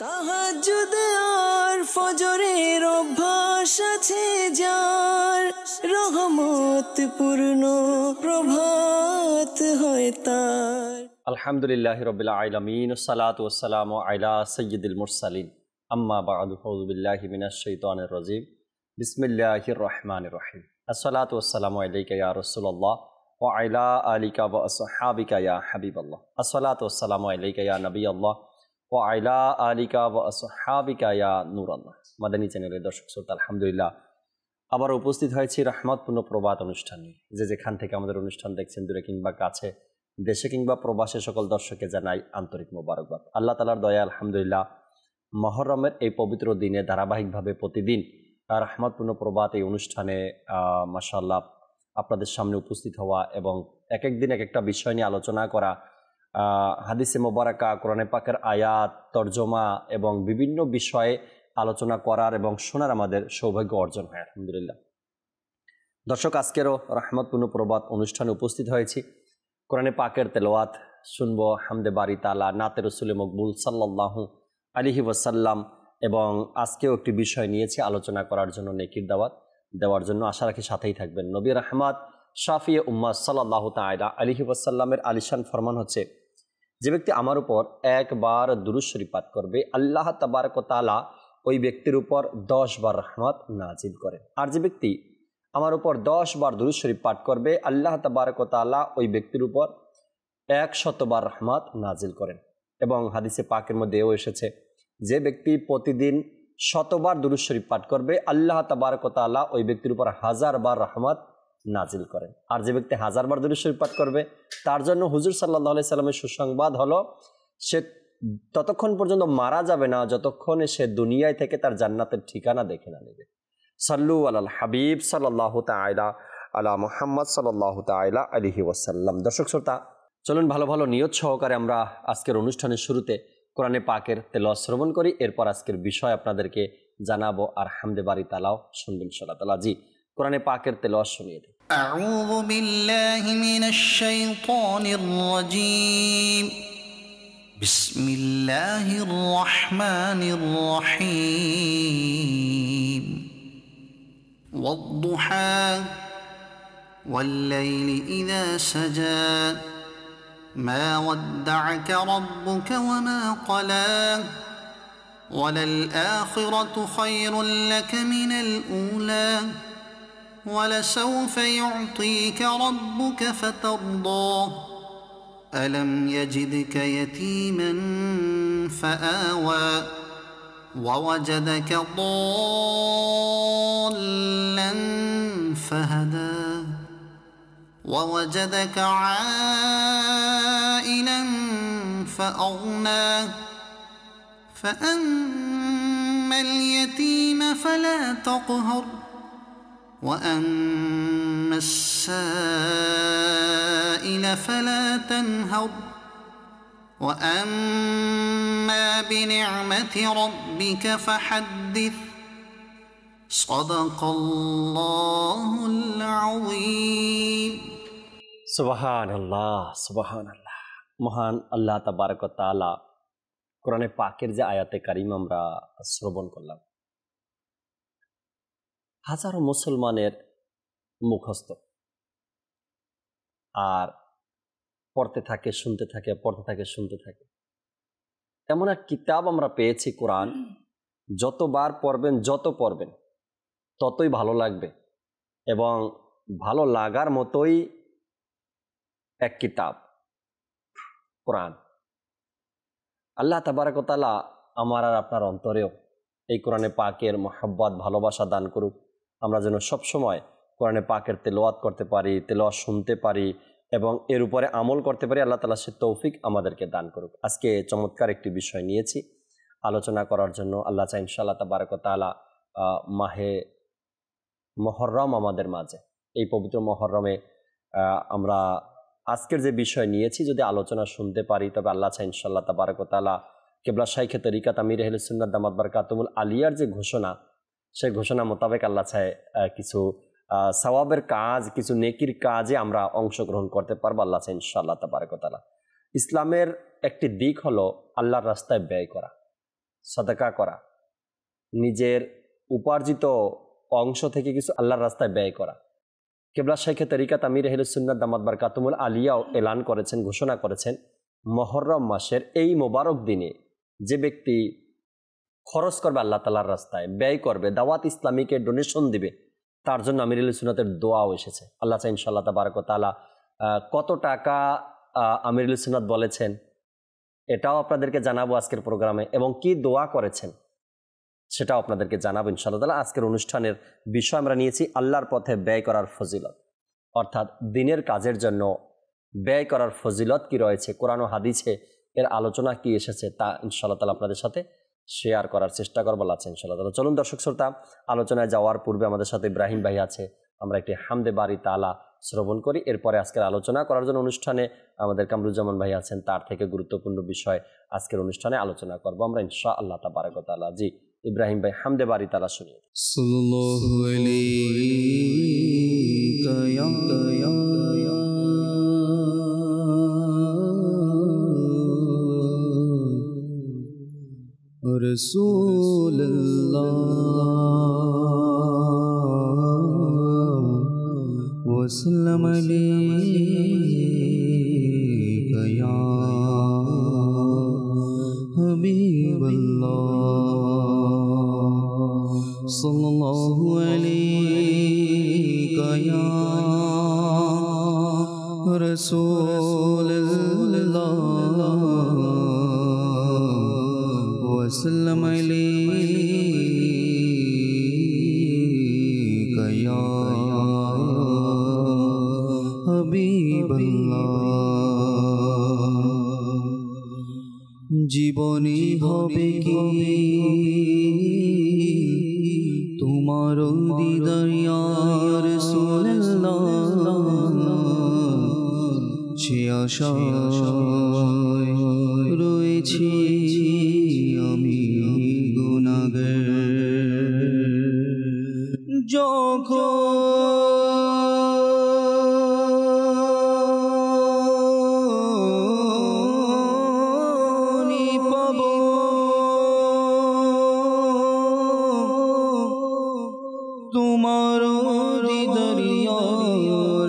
তাহাজ্জুদ আর ফজরের অভ্যাস আছে যার, রহমত পূর্ণ প্রভাত হয় তার। আলহামদুলিল্লাহি রাব্বিল আলামিন, সালাতু ওয়াসসালামু আলা সাইয়্যিদিল মুরসালিন, আম্মা বা'দু, আউযু বিল্লাহি মিনাশ শাইতানির রাজীম, বিসমিল্লাহির রহমানির রহিম। আসসালাতু ওয়াসসালামু আলাইকা ইয়া রাসূলুল্লাহ ওয়া আলা আলিকা ওয়া আসহাবিকা ইয়া হাবিবাল্লাহ। আসসালাতু ওয়াসসালামু আলাইকা ইয়া নবিয়াল্লাহ ওয়া আলা আলিকা ওয়া আসহাবিকা ইয়া নূরাল্লাহ। মাদানী চ্যানেলের দর্শক শ্রোতা, আলহামদুলিল্লাহ আবার উপস্থিত হয়েছি রহমতপূর্ণ প্রভাত অনুষ্ঠানে। যেখান থেকে আমাদের অনুষ্ঠান দেখছেন, দূরে কিংবা কাছে, দেশে কিংবা প্রবাসে, সকল দর্শককে জানাই আন্তরিক মোবারকবাদ। আল্লাহ তাআলার দয়া, আলহামদুলিল্লাহ মুহররমের এই পবিত্র দিনে ধারাবাহিকভাবে প্রতিদিন রহমতপূর্ণ প্রভাত এই অনুষ্ঠানে মাশাআল্লাহ আপনাদের সামনে উপস্থিত হওয়া এবং এক এক দিন এক একটা বিষয় নিয়ে আলোচনা করা, হাদিসে মোবারকা, কোরআনে পাকের আয়াত, তর্জমা এবং বিভিন্ন বিষয়ে আলোচনা করার এবং শোনার আমাদের সৌভাগ্য অর্জন হয়, আলহামদুলিল্লাহ। দর্শক, আজকেরও রহমতপূর্ণ প্রভাত অনুষ্ঠানে উপস্থিত হয়েছি। কোরআনে পাকের তেলাওয়াত শুনবো, হামদে বারি তাআলা, নাতে রাসূলে মকবুল সাল্লাল্লাহু আলাইহি ওয়াসাল্লাম, এবং আজকেও একটি বিষয় নিয়েছি আলোচনা করার জন্য, নেকির দাওয়াত দেওয়ার জন্য। আশা রাখি সাথেই থাকবেন। নবী রাহমাত শাফিয়ে উম্মাহ সাল্লাল্লাহু তাআলা আলাইহি ওয়াসাল্লামের আলিশান ফরমান হচ্ছে, যে ব্যক্তি আমার উপর একবার দুরূদ শরীফ পাঠ করবে, আল্লাহ তাবারক ওয়া তাআলা ওই ব্যক্তির উপর 10 বার রহমত নাজিল করেন। আর যে ব্যক্তি আমার উপর 10 বার দুরূদ শরীফ পাঠ করবে, আল্লাহ তাবারক ওয়া তাআলা ওই ব্যক্তির উপর 100 বার রহমত নাজিল করেন। এবং হাদিসে পাকের মধ্যে এও এসেছে, যে ব্যক্তি প্রতিদিন 100 বার দুরূদ শরীফ পাঠ করবে, আল্লাহ তাবারক ওয়া তাআলা ওই ব্যক্তির উপর 1000 বার রহমত নাজিল করেন। আর যে ব্যক্তি 1000 বার দুরূদ শরীফ পাঠ করবে, তার জন্য হুজুর সাল্লাল্লাহু আলাইহি সাল্লামের সুসংবাদ হলো, সে ততক্ষণ পর্যন্ত মারা যাবে না যতক্ষণে সে দুনিয়ায় থেকে তার জান্নাতের ঠিকানা দেখে না নেবে। সাল্লু আলাল হাবিব সাল্লাল্লাহু তাআলা আলা মুহাম্মদ সাল্লাল্লাহু তাআলা আলাইহি ওয়াসাল্লাম। দর্শক শ্রোতা, চলুন ভালো ভালো নিয়ত সহকারে আমরা আজকের অনুষ্ঠানের শুরুতে কোরআনে পাকের তেলাওয়াত শ্রবণ করি। এরপর আজকের বিষয় আপনাদেরকে জানাবো, আর হামদে বারি তাআলাও শুনবেন ইনশাআল্লাহ তাআলা। জি, কোরআনে পাকের তেলাওয়াত শুনিয়ে দিই। আউযু বিল্লাহি মিনাশ শাইতানির রাজীম। বিসমিল্লাহির রহমানির রহিম। ওয়াদ-দুহা ওয়াল-লাইলি ইযা সাজা মা ওয়াদ্দা'আকা রাব্বুকা ওয়া মা ক্বালা ওয়ালাল-আখিরাতু খায়রুল লাকা মিনাল উলা ওয়ালাসাউফা ইউ'তিকা রাব্বুকা ফাতারদা ألم يجدك يتيما فآوى ووجدك ضالا فهدى ووجدك عائلا فأغنى فأما اليتيم فلا تقهر وأما السائل فلا تنهر وأما بنعمة ربك فحدث صدق الله العظيم। সুবহানাল্লাহ, সুবহানাল্লাহ। মহান আল্লাহ তাবারক ওয়া তাআলা কোরআনে পাকের যে আয়াতে কারিম আমরা শ্রবণ করলাম, হাজারো মুসলমানের মুখস্থ, আর পড়তে থাকে, শুনতে থাকে, পড়তে থাকে, শুনতে থাকে। এমন এক কিতাব আমরা পেয়েছি কোরআন, যতবার পড়বেন, যত পড়বেন ততই ভালো লাগবে, এবং ভালো লাগার মতোই এক কিতাব কোরআন। আল্লাহ তাবারক ওয়া তাআলা আমার আর আপনার অন্তরেও এই কোরআনে পাকের মহব্বত, ভালোবাসা দান করুক। আমরা যেন সবসময় কোরআনে পাকের তেলাওয়াত করতে পারি, তেলাওয়াত শুনতে পারি এবং এর উপরে আমল করতে পারি। আল্লাহ তাআলা সে তৌফিক আমাদেরকে দান করুক। আজকে চমৎকার একটি বিষয় নিয়েছি আলোচনা করার জন্য। আল্লাহ চাই ইনশাআল্লাহ তাবারক ওয়া তাআলা মাহে মুহররম আমাদের মাঝে, এই পবিত্র মুহররমে আমরা আজকের যে বিষয় নিয়েছি যদি আলোচনা শুনতে পারি, তবে আল্লাহ চাই ইনশাআল্লাহ তাবারক ওয়া তাআলা কেবলা শাইখে তরিকাত আমির আহলে সুন্নাত দামাত বারকাতুহুল আলিয়ার যে ঘোষণা, সেই ঘোষণা মোতাবেক আল্লাহ চায় কিছু সওয়াবের কাজ, কিছু নেকির কাজে আমরা অংশগ্রহণ করতে পারবো। আল্লাহ চাই ইনশাআল্লাহ তাবারক ওয়া তাআলা। ইসলামের একটি দিক হলো আল্লাহর রাস্তায় ব্যয় করা। সাদাকা করা, নিজের উপার্জিত অংশ থেকে কিছু আল্লাহর রাস্তায় ব্যয় করা। কেবলা শাইখে তরিকাত আমির আহলে সুন্নাত দামাত বারকাতুহুল আলিয়াও এলান করেছেন, ঘোষণা করেছেন, মুহররম মাসের এই মোবারক দিনে যে ব্যক্তি খরচ করবে আল্লাহ তাআলার রাস্তায়, ব্যয় করবে, দাওয়াত ইসলামীকে ডোনেশন দিবে, তার জন্য আমির আহলে সুন্নাতের দোয়াও এসেছে। আল্লাহ চাই ইনশাআল্লাহ তাবারক ওয়া তাআলা কত টাকা আমির আহলে সুন্নাত বলেছেন এটাও আপনাদেরকে জানাবো আজকের প্রোগ্রামে, এবং কি দোয়া করেছেন সেটাও আপনাদেরকে জানাবো ইনশাআল্লাহ তাআলা। আজকের অনুষ্ঠানের বিষয় আমরা নিয়েছি আল্লাহর পথে ব্যয় করার ফজিলত, অর্থাৎ দিনের কাজের জন্য ব্যয় করার ফজিলত কি রয়েছে, কোরআন ও হাদিসে এর আলোচনা কি এসেছে তা ইনশাআল্লাহ তাআলা আপনাদের সাথে শেয়ার করার চেষ্টা করবো আছে ইনশাআল্লাহ তাআলা। চলুন দর্শক শ্রোতা, আলোচনায় যাওয়ার পূর্বে আমাদের সাথে ইব্রাহিম ভাই আছে, আমরা একটি হামদে বারি তাআলা শ্রবণ করি। এরপরে আজকের আলোচনা করার জন্য অনুষ্ঠানে আমাদের কামরুজ্জামান ভাই আছেন, তার থেকে গুরুত্বপূর্ণ বিষয় আজকের অনুষ্ঠানে আলোচনা করব আমরা ইনশাআল্লাহ তাবারক ওয়া তাআলা। জি ইব্রাহিম ভাই, হামদে বারি তাআলা শুনিয়ে। সাল্লাল্লাহু আলাইকা ইয়া রাসূলুল্লাহ ওয়া সাল্লাম আলাইকা ইয়া হাবিবাল্লাহ সাল্লাল্লাহু আলাইকা ইয়া রাসূলুল্লাহ ওয়া সাল্লাম আলাইকা ইয়া হাবিবাল্লাহ। জীবনে হবে কি তোমার দিদার ইয়া রাসূলুল্লাহ, সে আশায় রয়েছি আমি গুনাহগার। যখনই পাব তোমার দিদার ইয়া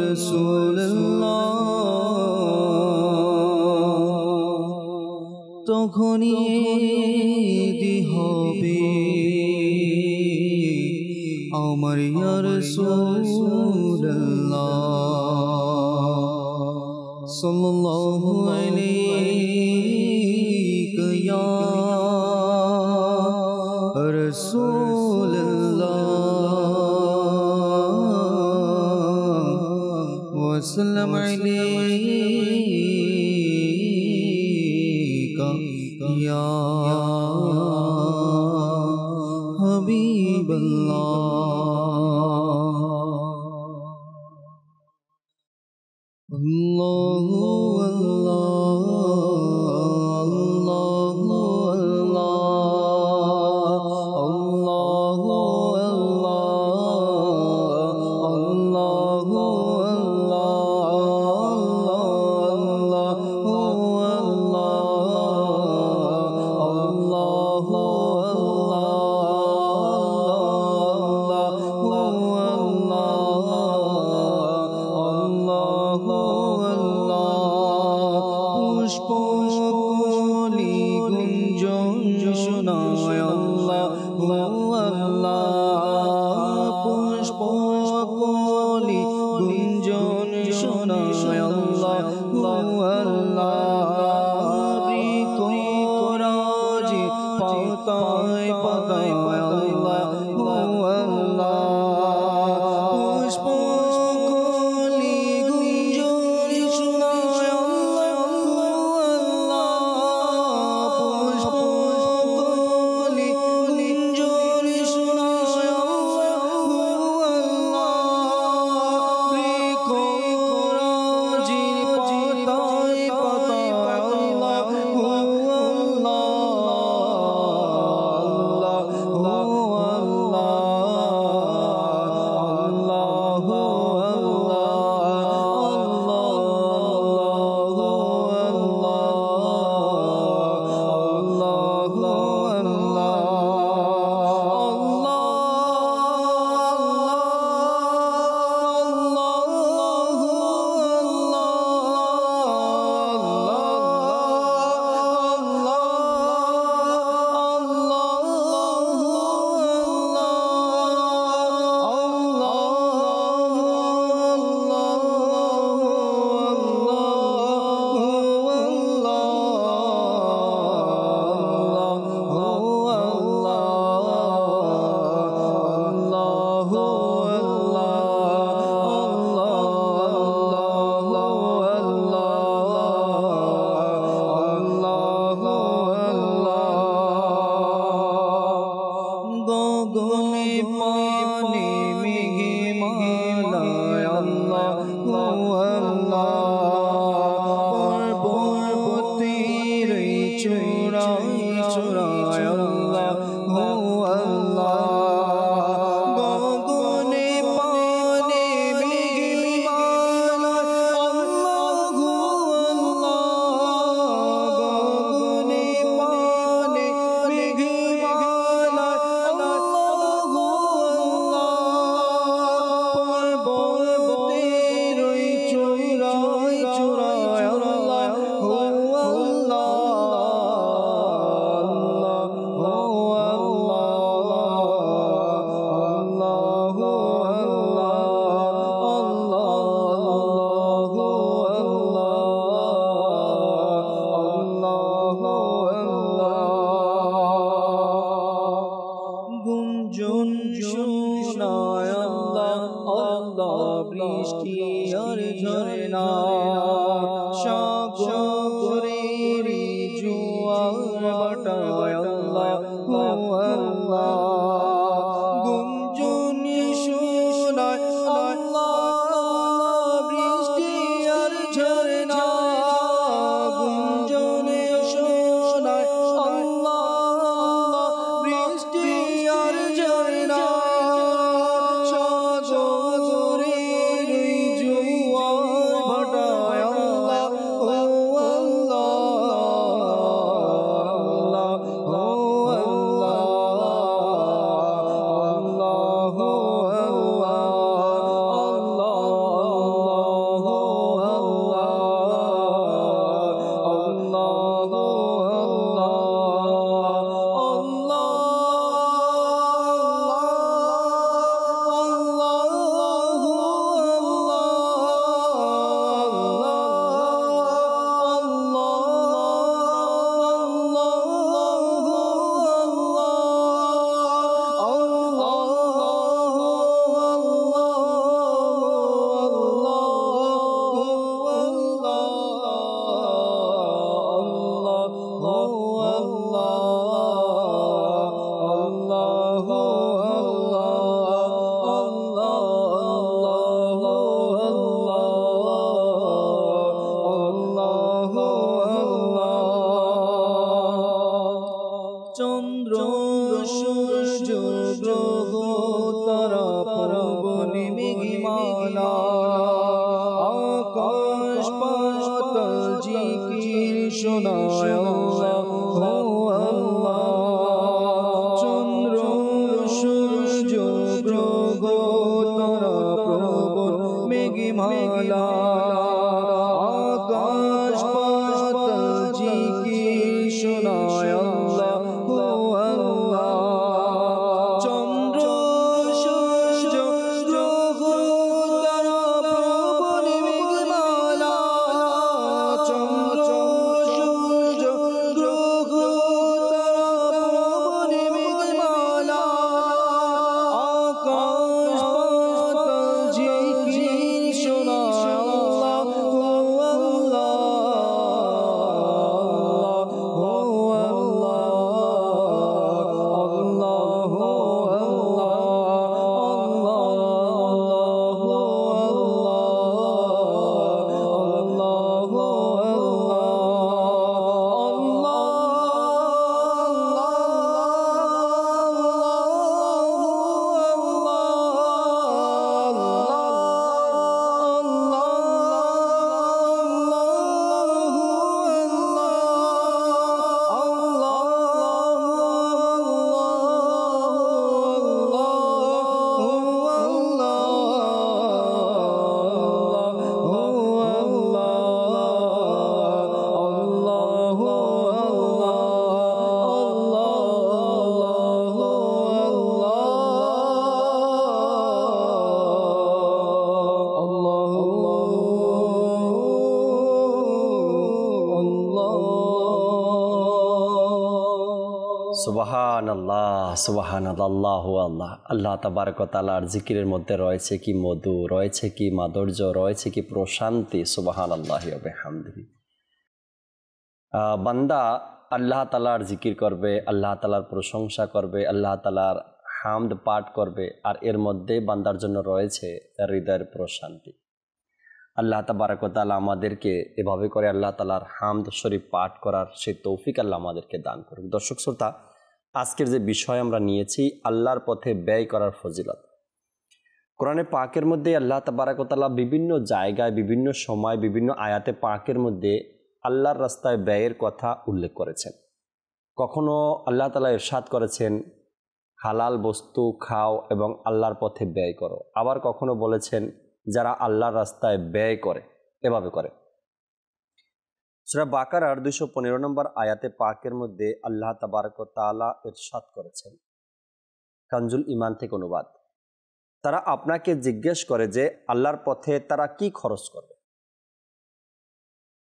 রাসূলুল্লাহ, তখনই দি হবে আমার ইয়া রাসূলুল্লাহ সাল্লাল্লাহু আলাইকা ইয়া রাসূলুল্লাহ ওয়া সাল্লাম আলাইকা ইয়া হাবিবাল্লাহ। আল্লাহু আল্লাহ আল্লাহু আল্লাহ আল্লাহু পুষ্পকলি গুঞ্জন শোনায় আল্লাহ পুষ্পকলি গুঞ্জন শোনায় আল্লাহ রিকরাজি পাতায় পাতায় আল্লাহ পুষ্পকলি গুঞ্জন শোনায় আল্লাহ পুষ্পকলি গুঞ্জন শোনায় আল্লাহ রিকরাজি পাতায় পাতায় আল্লাহ আল্লাহ বৃষ্টি আর ঝরনা সাগরের জোয়ার ভাটায় আল্লাহু আল্লাহ গুঞ্জন শোনায় আল্লাহ বৃষ্টি আর ঝরনা গুঞ্জন শোনায় আল্লাহ বৃষ্টি আর ঝরনা সাগরের জোয়ার ভাটায় আল্লাহু চন্দ্র সূর্য গ্রহ তারা পর্বত মেঘমালা আকাশ পাতাল জিকির শোনায় আল্লাহু আল্লাহ চন্দ্র সূর্য গ্রহ তারা পর্বত মেঘমালা আকাশ পাতাল জিকির শোনায় চন্দ্র সূর্য গ্রহ তারা প্রবল মেঘমালা চন্দ্র সূর্য গ্রহ তারা প্রবল মেঘমালা আকাশ পাতাল জিকির শোনায় আল্লাহু আল্লাহ সুবহানাল্লাহ সুবহানাল্লাহু আল্লাহ আল্লাহ তাবারক ওয়া তাআলার জিকিরের মধ্যে রয়েছে কি মধু, রয়েছে কি মাধুর্য, রয়েছে কি প্রশান্তি। সুবহানাল্লাহি ওয়া বিহামদিহি। বান্দা আল্লাহ তাআলার জিকির করবে, আল্লাহ তাআলার প্রশংসা করবে, আল্লাহ তাআলার হামদ পাঠ করবে, আর এর মধ্যে বান্দার জন্য রয়েছে হৃদয়ের প্রশান্তি। আল্লাহ তাবারক ওয়া তাআলা আমাদেরকে এভাবে করে আল্লাহ তাআলার হামদ শরীফ পাঠ করার সেই তৌফিক আল্লাহ আমাদেরকে দান করুন। দর্শক শ্রোতা, আজকের যে বিষয় আমরা নিয়েছি আল্লাহর পথে ব্যয় করার ফজিলত। কোরআনে পাকের মধ্যে আল্লাহ তাবারক ওয়া তাআলা বিভিন্ন জায়গায়, বিভিন্ন সময়, বিভিন্ন আয়াতে পাকের মধ্যে আল্লাহর রাস্তায় ব্যয়ের কথা উল্লেখ করেছেন। কখনো আল্লাহ তাআলা ইরশাদ করেছেন হালাল বস্তু খাও এবং আল্লাহর পথে ব্যয় করো। আবার কখনো বলেছেন যারা আল্লাহর রাস্তায় ব্যয় করে এভাবে করে। সূরা বাকারার 215 নম্বর আয়াতে পাকের মধ্যে আল্লাহ তাবারক ওয়া তাআলা ইরশাদ করেছেন, কানজুল ঈমান থেকে অনুবাদ, তারা আপনাকে জিজ্ঞেস করে যে আল্লাহর পথে তারা কি খরচ করবে।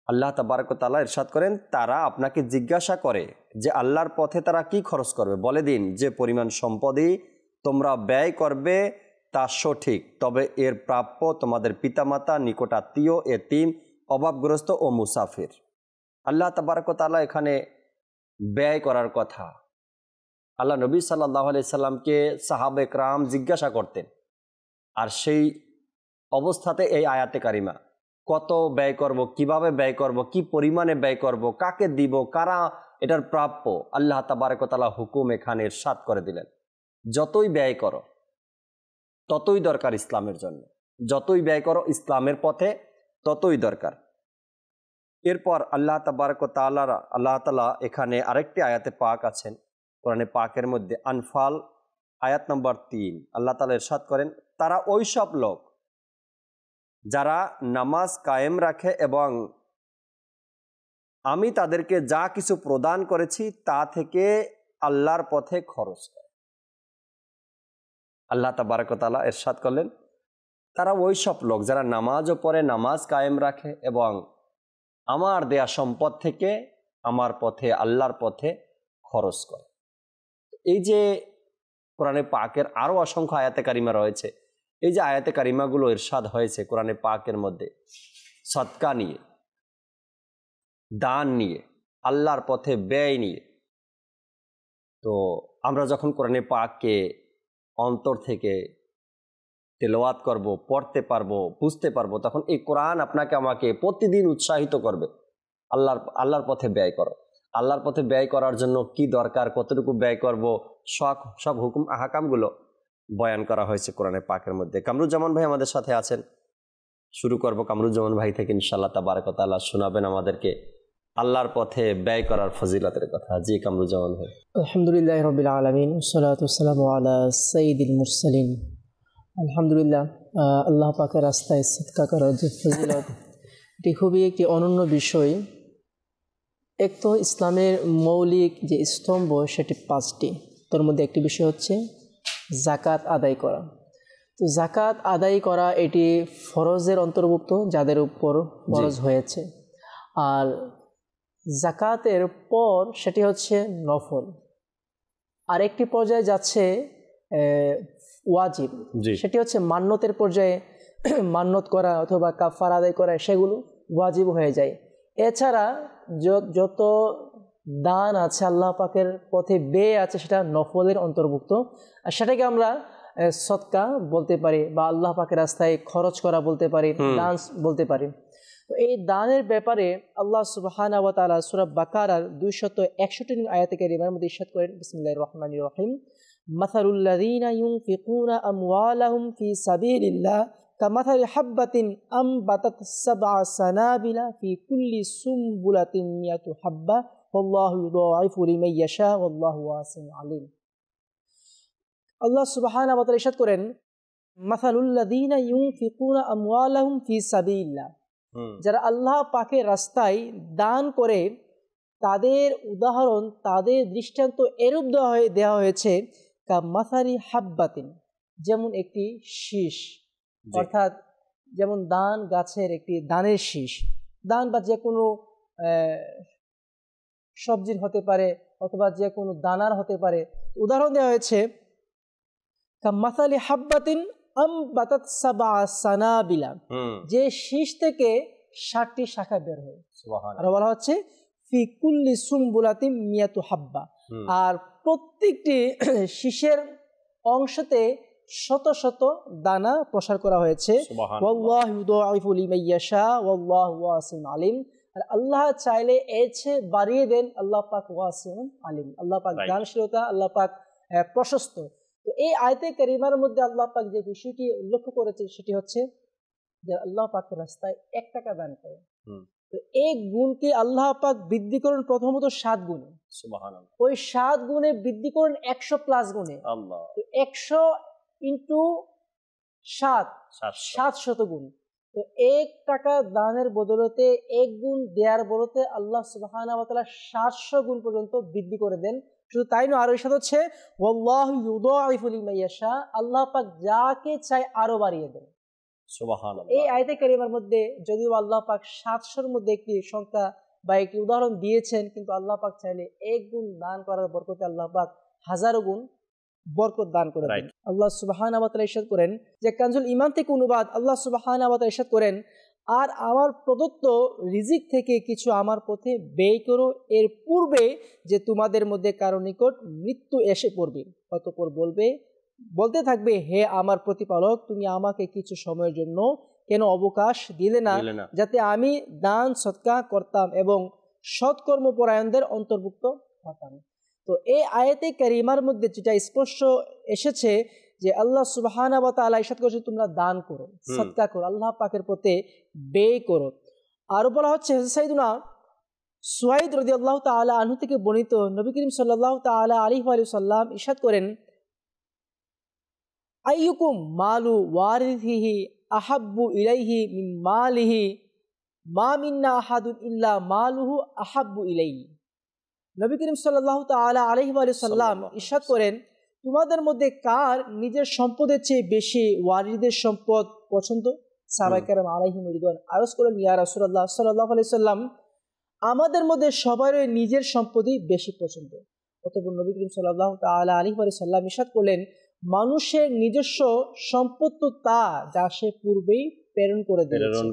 আল্লাহ তাবারক ওয়া তাআলা ইরশাদ করেন তারা আপনাকে জিজ্ঞাসা করে যে আল্লাহর পথে তারা কি খরচ করবে, বলে দিন যে পরিমাণ সম্পদই তোমরা ব্যয় করবে তা সঠিক, তবে এর প্রাপ্য তোমাদের পিতামাতা, নিকটাত্মীয়, এতিম, অভাবগ্রস্ত ও মুসাফির। আল্লাহ তাবারক ওয়া তাআলা এখানে ব্যয় করার কথা। আল্লাহ নবী সাল্লাল্লাহু আলাইহি সাল্লামকে সাহাবা একরাম জিজ্ঞাসা করতেন, আর সেই অবস্থাতে এই আয়াতে কারিমা, কত ব্যয় করব, কিভাবে ব্যয় করব, কি পরিমাণে ব্যয় করব, কাকে দিব, কারা এটার প্রাপ্য, আল্লাহ তাবারক ওয়া তাআলা হুকুম এখানে ইরশাদ করে দিলেন, যতই ব্যয় করো ততই দরকার ইসলামের জন্য, যতই ব্যয় করো ইসলামের পথে ততই দরকার। এরপর আল্লাহ তাবারক ওয়া তাআলা এখানে আরেকটি আয়াতে পাক আছেন কোরআনে পাকের মধ্যে, আনফাল আয়াত নম্বর 3, আল্লাহ তাআলা ইরশাদ করেন, তারা ওই সব লোক যারা নামাজ কায়েম রাখে এবং আমি তাদেরকে যা কিছু প্রদান করেছি তা থেকে আল্লাহর পথে খরচ করে। আল্লাহ তাবারক ওয়া তাআলা ইরশাদ করলেন, তারা ওই সব লোক যারা নামাজও পড়ে, নামাজ কায়েম রাখে এবং আমার দেয়া সম্পদ থেকে আমার পথে, আল্লাহর পথে খরচ করে। এই যে কোরআনে পাকের আরও অসংখ্য আয়াতে কারিমা রয়েছে, এই যে আয়াতে কারিমাগুলো ইরশাদ হয়েছে কোরআনে পাকের মধ্যে সদকা নিয়ে, দান নিয়ে, আল্লাহর পথে ব্যয় নিয়ে, তো আমরা যখন কোরআনে পাককে অন্তর থেকে তেলাওয়াত করব, পড়তে পারবো, বুঝতে পারবো, তখন এই কোরআন আপনাকে আমাকে প্রতিদিন উৎসাহিত করবে আল্লাহর পথে ব্যয় করো। আল্লাহর পথে ব্যয় করার জন্য কি দরকার, কতটুকু ব্যয় করব, সব হুকুম আহকামগুলো বয়ান করা হয়েছে কোরআনে পাকের মধ্যে। কামরুজ্জামান ভাই আমাদের সাথে আছেন, শুরু করব কামরুজ্জামান ভাই থেকে, ইনশাআল্লাহ তাবারক ওয়া তাআলা শোনাবেন আমাদেরকে আল্লাহর পথে ব্যয় করার ফজিলতের কথা। জি কামরুজ্জামান ভাই। আলহামদুলিল্লাহ রাব্বিল আলামিন, ওয়াসসালাতু ওয়াসসালামু আলা সাইয়্যিদিল মুরসালিন। আলহামদুলিল্লাহ, আল্লাহ পাকের রাস্তায় সদকা করার যে ফজিলত, এটি খুবই একটি অনন্য বিষয়। এক তো ইসলামের মৌলিক যে স্তম্ভ সেটি 5টি, তার মধ্যে একটি বিষয় হচ্ছে যাকাত আদায় করা। তো যাকাত আদায় করা এটি ফরজের অন্তর্ভুক্ত, যাদের উপর ফরজ হয়েছে। আর যাকাতের পর সেটি হচ্ছে নফল। আর একটি পর্যায়ে যাচ্ছে ওয়াজিব, সেটি হচ্ছে মান্যতের পর্যায়ে মান্যত করা অথবা কাফারা আদায় করা, সেগুলো ওয়াজিব হয়ে যায়। এছাড়া যত দান আছে আল্লাহ পাকের পথে ব্যয় আছে সেটা নফলের অন্তর্ভুক্ত, আর সেটাকে আমরা সদকা বলতে পারি বা আল্লাহ পাকের রাস্তায় খরচ করা বলতে পারি, দান বলতে পারি। তো এই দানের ব্যাপারে আল্লাহ সুবহানাহু ওয়া তাআলা সূরা বাকারার 261 আয়াতে কারিমার মধ্যে ইরশাদ করেন, বিসমিল্লাহির রহমানির রহিম, মাসালুল লাযীনা ইউনফিকুনা আমওয়ালাহুম ফি সাবিলিল্লাহ কামাসালি হাববাতিন আমবাতাত সাবআ সানাবিলা ফি কুল্লি সুমবুলাতিন মিয়াতু হাব্বা ওয়াল্লাহু ইউদাইফু লিমান ইয়াশা ওয়াল্লাহু ওয়াসিউন আলিম। আল্লাহ সুবহানাহু ওয়া তাআলা ইরশাদ করেন, মাসালুল লাযীনা ইউনফিকুনা আমওয়ালাহুম ফি সাবিলিল্লাহ, যারা আল্লাহ পাকের রাস্তায় দান করে তাদের উদাহরণ, তাদের দৃষ্টান্ত এরূপ দেওয়া হয়েছে কামাসালি হাববাতিন, যেমন একটি শীষ, অর্থাৎ যেমন দান গাছের একটি দানের শীষ, দান বা যে কোনো সবজির হতে পারে অথবা যে কোনো দানার হতে পারে। উদাহরণ দেওয়া হয়েছে কামাসালি হাববাতিন আমবাতাত সাবআ সানাবিলা, যে শীষ থেকে 7টি শাখা বের হয়। আর বলা হচ্ছে ফি কুল্লি সুমবুলাতিন মিয়াতু হাব্বা, আর প্রত্যেকটি শীষের অংশতে শত শত দানা প্রসার করা হয়েছে। ওয়াল্লাহু ইউদাইফু লিমান ইয়াশা ওয়াল্লাহু ওয়াসিউন আলিম, আর আল্লাহ চাইলে এর চেয়ে বাড়িয়ে দেন, আল্লাহ পাক ওয়াসিউন আলিম, আল্লাহ পাক দানশীলতা, আল্লাহ পাক প্রশস্ত। তো এই আয়াতে কারিমার মধ্যে আল্লাহ পাক যে বিষয়টি উল্লেখ করেছে সেটি হচ্ছে যে আল্লাহ পাকের রাস্তায় 1 টাকা দান করে, তো এই গুণকে আল্লাহ পাক বৃদ্ধি করেন প্রথমত 7 গুণে, সুবহানাল্লাহ। ওই 7 গুণে বৃদ্ধি করেন 100+ গুণে, আল্লাহ। তো 100 ইনটু 7 700 গুণ। তো 1 টাকা দানের বদলতে 1 গুণ দেওয়ার বদলতে আল্লাহ সুবহানাহু ওয়া তাআলা 700 গুণ পর্যন্ত বৃদ্ধি করে দেন। শুধু তাই নয়, আরো ইরশাদ হচ্ছে ওয়াল্লাহু ইউদাইফু লিমান ইয়াশা, আল্লাহ পাক যাকে চায় আরো বাড়িয়ে দেন, সুবহানাল্লাহ। এই আয়াতে কারিমার মধ্যে যদিও আল্লাহ পাক 700-র মধ্যে একটি সংখ্যা বা একটি উদাহরণ দিয়েছেন, কিন্তু আল্লাহ পাক চাইলে 1 গুণ দান করার বরকতে আল্লাহ পাক 1000 গুণ বরকত দান করে দেন। আল্লাহ সুবহানাহু ওয়া তাআলা ইরশাদ করেন যে কানজুল ঈমান থেকে অনুবাদ, আল্লাহ সুবহানাহু ওয়া তাআলা ইরশাদ করেন, আর আমার প্রদত্ত রিজিক থেকে কিছু আমার পথে ব্যয় করো এর পূর্বে যে তোমাদের মধ্যে কারো নিকট মৃত্যু এসে পড়বে। অতঃপর বলতে থাকবে, হে আমার প্রতিপালক, তুমি আমাকে কিছু সময়ের জন্য কেন অবকাশ দিলে না যাতে আমি দান সদকা করতাম এবং সৎকর্মপরায়ণদের অন্তর্ভুক্ত হতাম। তো এই আয়াতে কারিমার মধ্যে যেটা স্পষ্ট এসেছে যে আল্লাহ সুবহানাহু ওয়া তাআলা ইরশাদ করেছে তোমরা দান করো, সদকা করো, আল্লাহ পাকের পথে ব্যয় করো। আরো বলা হচ্ছে সাইয়েদুনা সুয়াইদ রাদিয়াল্লাহু তাআলা আনহু থেকে বর্ণিত, নবী করিম সাল্লাল্লাহু তাআলা আলাইহি ওয়া সাল্লাম ইরশাদ করেন, আইয়ুকুম মালু ওয়ারিথিহি আহাব্বু ইলাইহি মিন মালিহি মা মিন্না আহাদুন ইল্লা মালুহু আহাব্বু ইলাইহি। নবী করিম সাল্লাল্লাহু তাআলা আলাইহি ওয়া সাল্লাম ইরশাদ করেন, তোমাদের মধ্যে কার নিজের সম্পদের চেয়ে বেশি ওয়ারিসদের সম্পদ পছন্দ? সাহাবায়ে কেরাম আলাইহিম রিদওয়ান আরজ করলেন, ইয়া রাসূলুল্লাহ সাল্লাল্লাহু আলাইহি সাল্লাম, আমাদের মধ্যে সবারই নিজের সম্পদই বেশি পছন্দ। অতঃপর নবী করিম সাল্লাল্লাহু তাআলা আলাইহি ওয়া সাল্লাম ইরশাদ করলেন, মানুষের নিজস্ব সম্পদ তো তা যা সে পূর্বেই প্রেরণ করে দিয়েছে,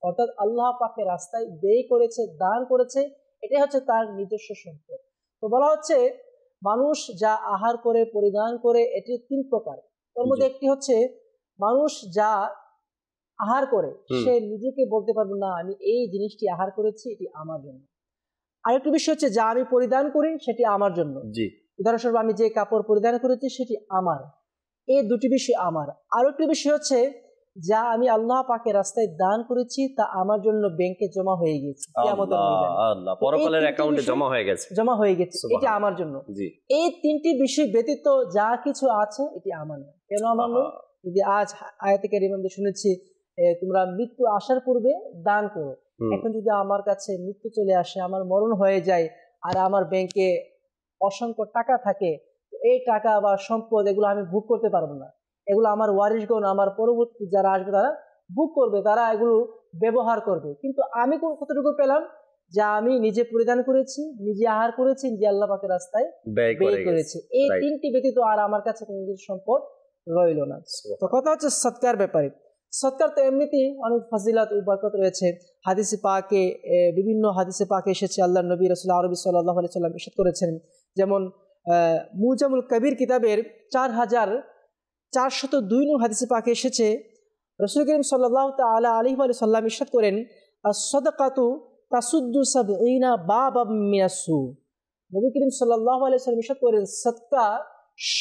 অর্থাৎ আল্লাহ পাকের রাস্তায় ব্যয় করেছে, দান করেছে, এটাই হচ্ছে তার নিজস্ব সম্পদ। তো বলা হচ্ছে মানুষ যা আহার করে, পরিধান করে, এটি তিন প্রকার। তার মধ্যে একটি হচ্ছে মানুষ যা আহার করে সে নিজেকে বলতে পারবে না আমি এই জিনিসটি আহার করেছি, এটি আমার জন্য। আরেকটি বিষয় হচ্ছে যা আমি পরিধান করি সেটি আমার জন্য, উদাহরণস্বরূপ আমি যে কাপড় পরিধান করেছি সেটি আমার, এই দুটি বিষয় আমার। আরেকটি বিষয় হচ্ছে যা আমি আল্লাহ পাকের রাস্তায় দান করেছি তা আমার জন্য ব্যাংকে জমা হয়ে গেছে, কিয়ামতের ময়দানে পরকালের অ্যাকাউন্টে জমা হয়ে গেছে, এটি আমার জন্য। এই তিনটি বিষয় ব্যতীত যা কিছু আছে এটি আমার না। কেন আমার নয়? যদি আজ আয়াতে কারিমাতে শুনেছি তোমরা মৃত্যু আসার পূর্বে দান করো, এখন যদি আমার কাছে মৃত্যু চলে আসে, আমার মরণ হয়ে যায়, আর আমার ব্যাংকে অসংখ্য টাকা থাকে, এই টাকা বা সম্পদ এগুলো আমি ভোগ করতে পারবো না, এগুলো আমার ওয়ারিশগণ, আমার পরবর্তী যারা আসবে তারা ভোগ করবে, তারা এগুলো ব্যবহার করবে। কিন্তু আমি কতটুকু পেলাম? যা আমি নিজে পরিধান করেছি, নিজে আহার করেছি, নিজে আল্লাহ পাকের রাস্তায় ব্যয় করেছি, এই তিনটি ব্যতীত আর আমার কাছে কোনো কিছু সম্পদ রইল না। তো কথা হচ্ছে সদকার ব্যাপারে। সদকার তো এমনিতেই অনেক ফজিলত ও বরকত রয়েছে। হাদিসে পাকে, বিভিন্ন হাদিসে পাকে এসেছে, আল্লাহ নবী রাসূল আরবি সাল্লাল্লাহু আলাইহি সাল্লাম ইরশাদ করেছেন, যেমন মুজামুল কবির কিতাবের 4402 নং হাদিসে পাকে এসেছে, রাসূল করিম সাল্লাল্লাহু তাআলা আলাইহি ওয়া সাল্লাম ইরশাদ করেন, আস-সাদাকাতু তাসুদ্দু সাবঈনা বাবাম মিনাস-সু। নবী করিম সাল্লাল্লাহু আলাইহি সাল্লাম ইরশাদ করেন, সদকা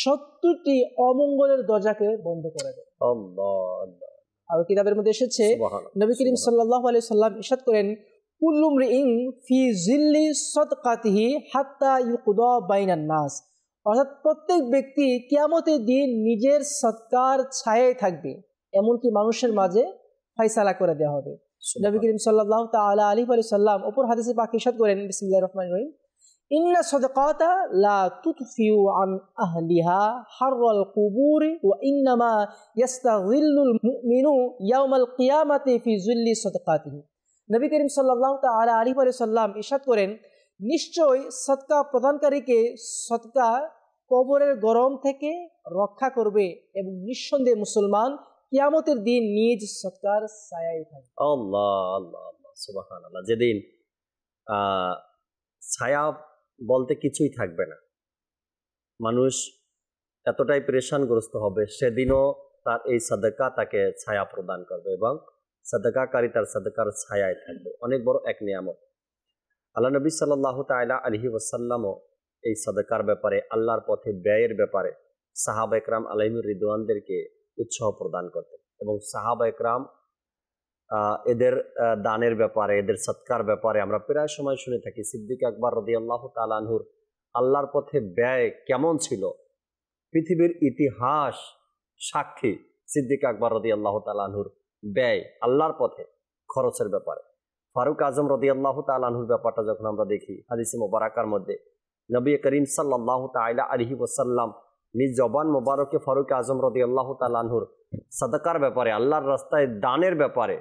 70টি অমঙ্গলের দরজাকে বন্ধ করে দেয়। আল্লাহ। আর কিতাবের মধ্যে এসেছে, নবী করিম সাল্লাল্লাহু আলাইহি সাল্লাম ইরশাদ করেন, কুল্লু মরিইন ফি জিল্লি সাদকাতিহি হাত্তা ইউকদা বাইনান নাস। অর্থাৎ প্রত্যেক ব্যক্তি কিয়ামতের দিন নিজের সদকার ছায়ায় থাকবে, এমনকি মানুষের মাঝে ফয়সালা করে দেওয়া হবে। নবী করিম সাল্লাল্লাহু তাআলা আলাইহি ওয়া সাল্লাম অপর হাদিসে পাক ইরশাদ করেন, বিসমিল্লাহির রহমানির রহিম, ইন্না সাদকাতা লা তুতফিউ আন আহলিহা হাররাল কুবুরি ওয়া ইন্নামা ইস্তাযিল্লুল মুমিনু ইয়াউমাল কিয়ামাতি ফি জিল্লি সাদকাতিহি। নবী করিম সাল্লাল্লাহু তাআলা আলাইহি ওয়া সাল্লাম ইরশাদ করেন, নিশ্চয় সদকা প্রদানকারীকে সদকা কবরের গরম থেকে রক্ষা করবে এবং নিঃসন্দেহে মুসলমান কিয়ামতের দিন নিজ সদকার ছায়ায় থাকবে। আল্লাহ আল্লাহ আল্লাহ, সুবহানাল্লাহ। যেদিন ছায়া বলতে কিছুই থাকবে না, মানুষ এতটাই পেরেশানগ্রস্ত হবে, সেদিনও তার এই সাদকা তাকে ছায়া প্রদান করবে এবং সাদকাকারী তার সাদকার ছায়ায় থাকবে। অনেক বড় এক নিয়ামত। আল্লাহ নবী সাল্লাল্লাহু তাআলা আলাইহি ওয়াসাল্লামও এই সাদকার ব্যাপারে, আল্লাহর পথে ব্যয়ের ব্যাপারে সাহাবা একরাম আলাইহির রিদওয়ানদেরকে উৎসাহ প্রদান করতেন এবং সাহাবা একরাম এদের দানের ব্যাপারে, এদের সৎকার ব্যাপারে আমরা প্রায় সময় শুনে থাকি। সিদ্দিক আকবর রাদিয়াল্লাহু তাআলা আনহুর আল্লাহর পথে ব্যয় কেমন ছিল, পৃথিবীর ইতিহাস সাক্ষী সিদ্দিক আকবর রাদিয়াল্লাহু তাআলা আনহুর ব্যয় আল্লাহর পথে খরচের ব্যাপারে। ফারুক আজম রাদিয়াল্লাহু তাআলা আনহুর ব্যাপারটা যখন আমরা দেখি হাদিসে মোবারকার মধ্যে, নবী করিম সাল্লাল্লাহু তাআলা আলাইহি ওয়াসাল্লাম নিজ জবান মোবারকে ফারুক আজম রাদিয়াল্লাহু তাআলা আনহুর সাদকার ব্যাপারে, আল্লাহর রাস্তায় দানের ব্যাপারে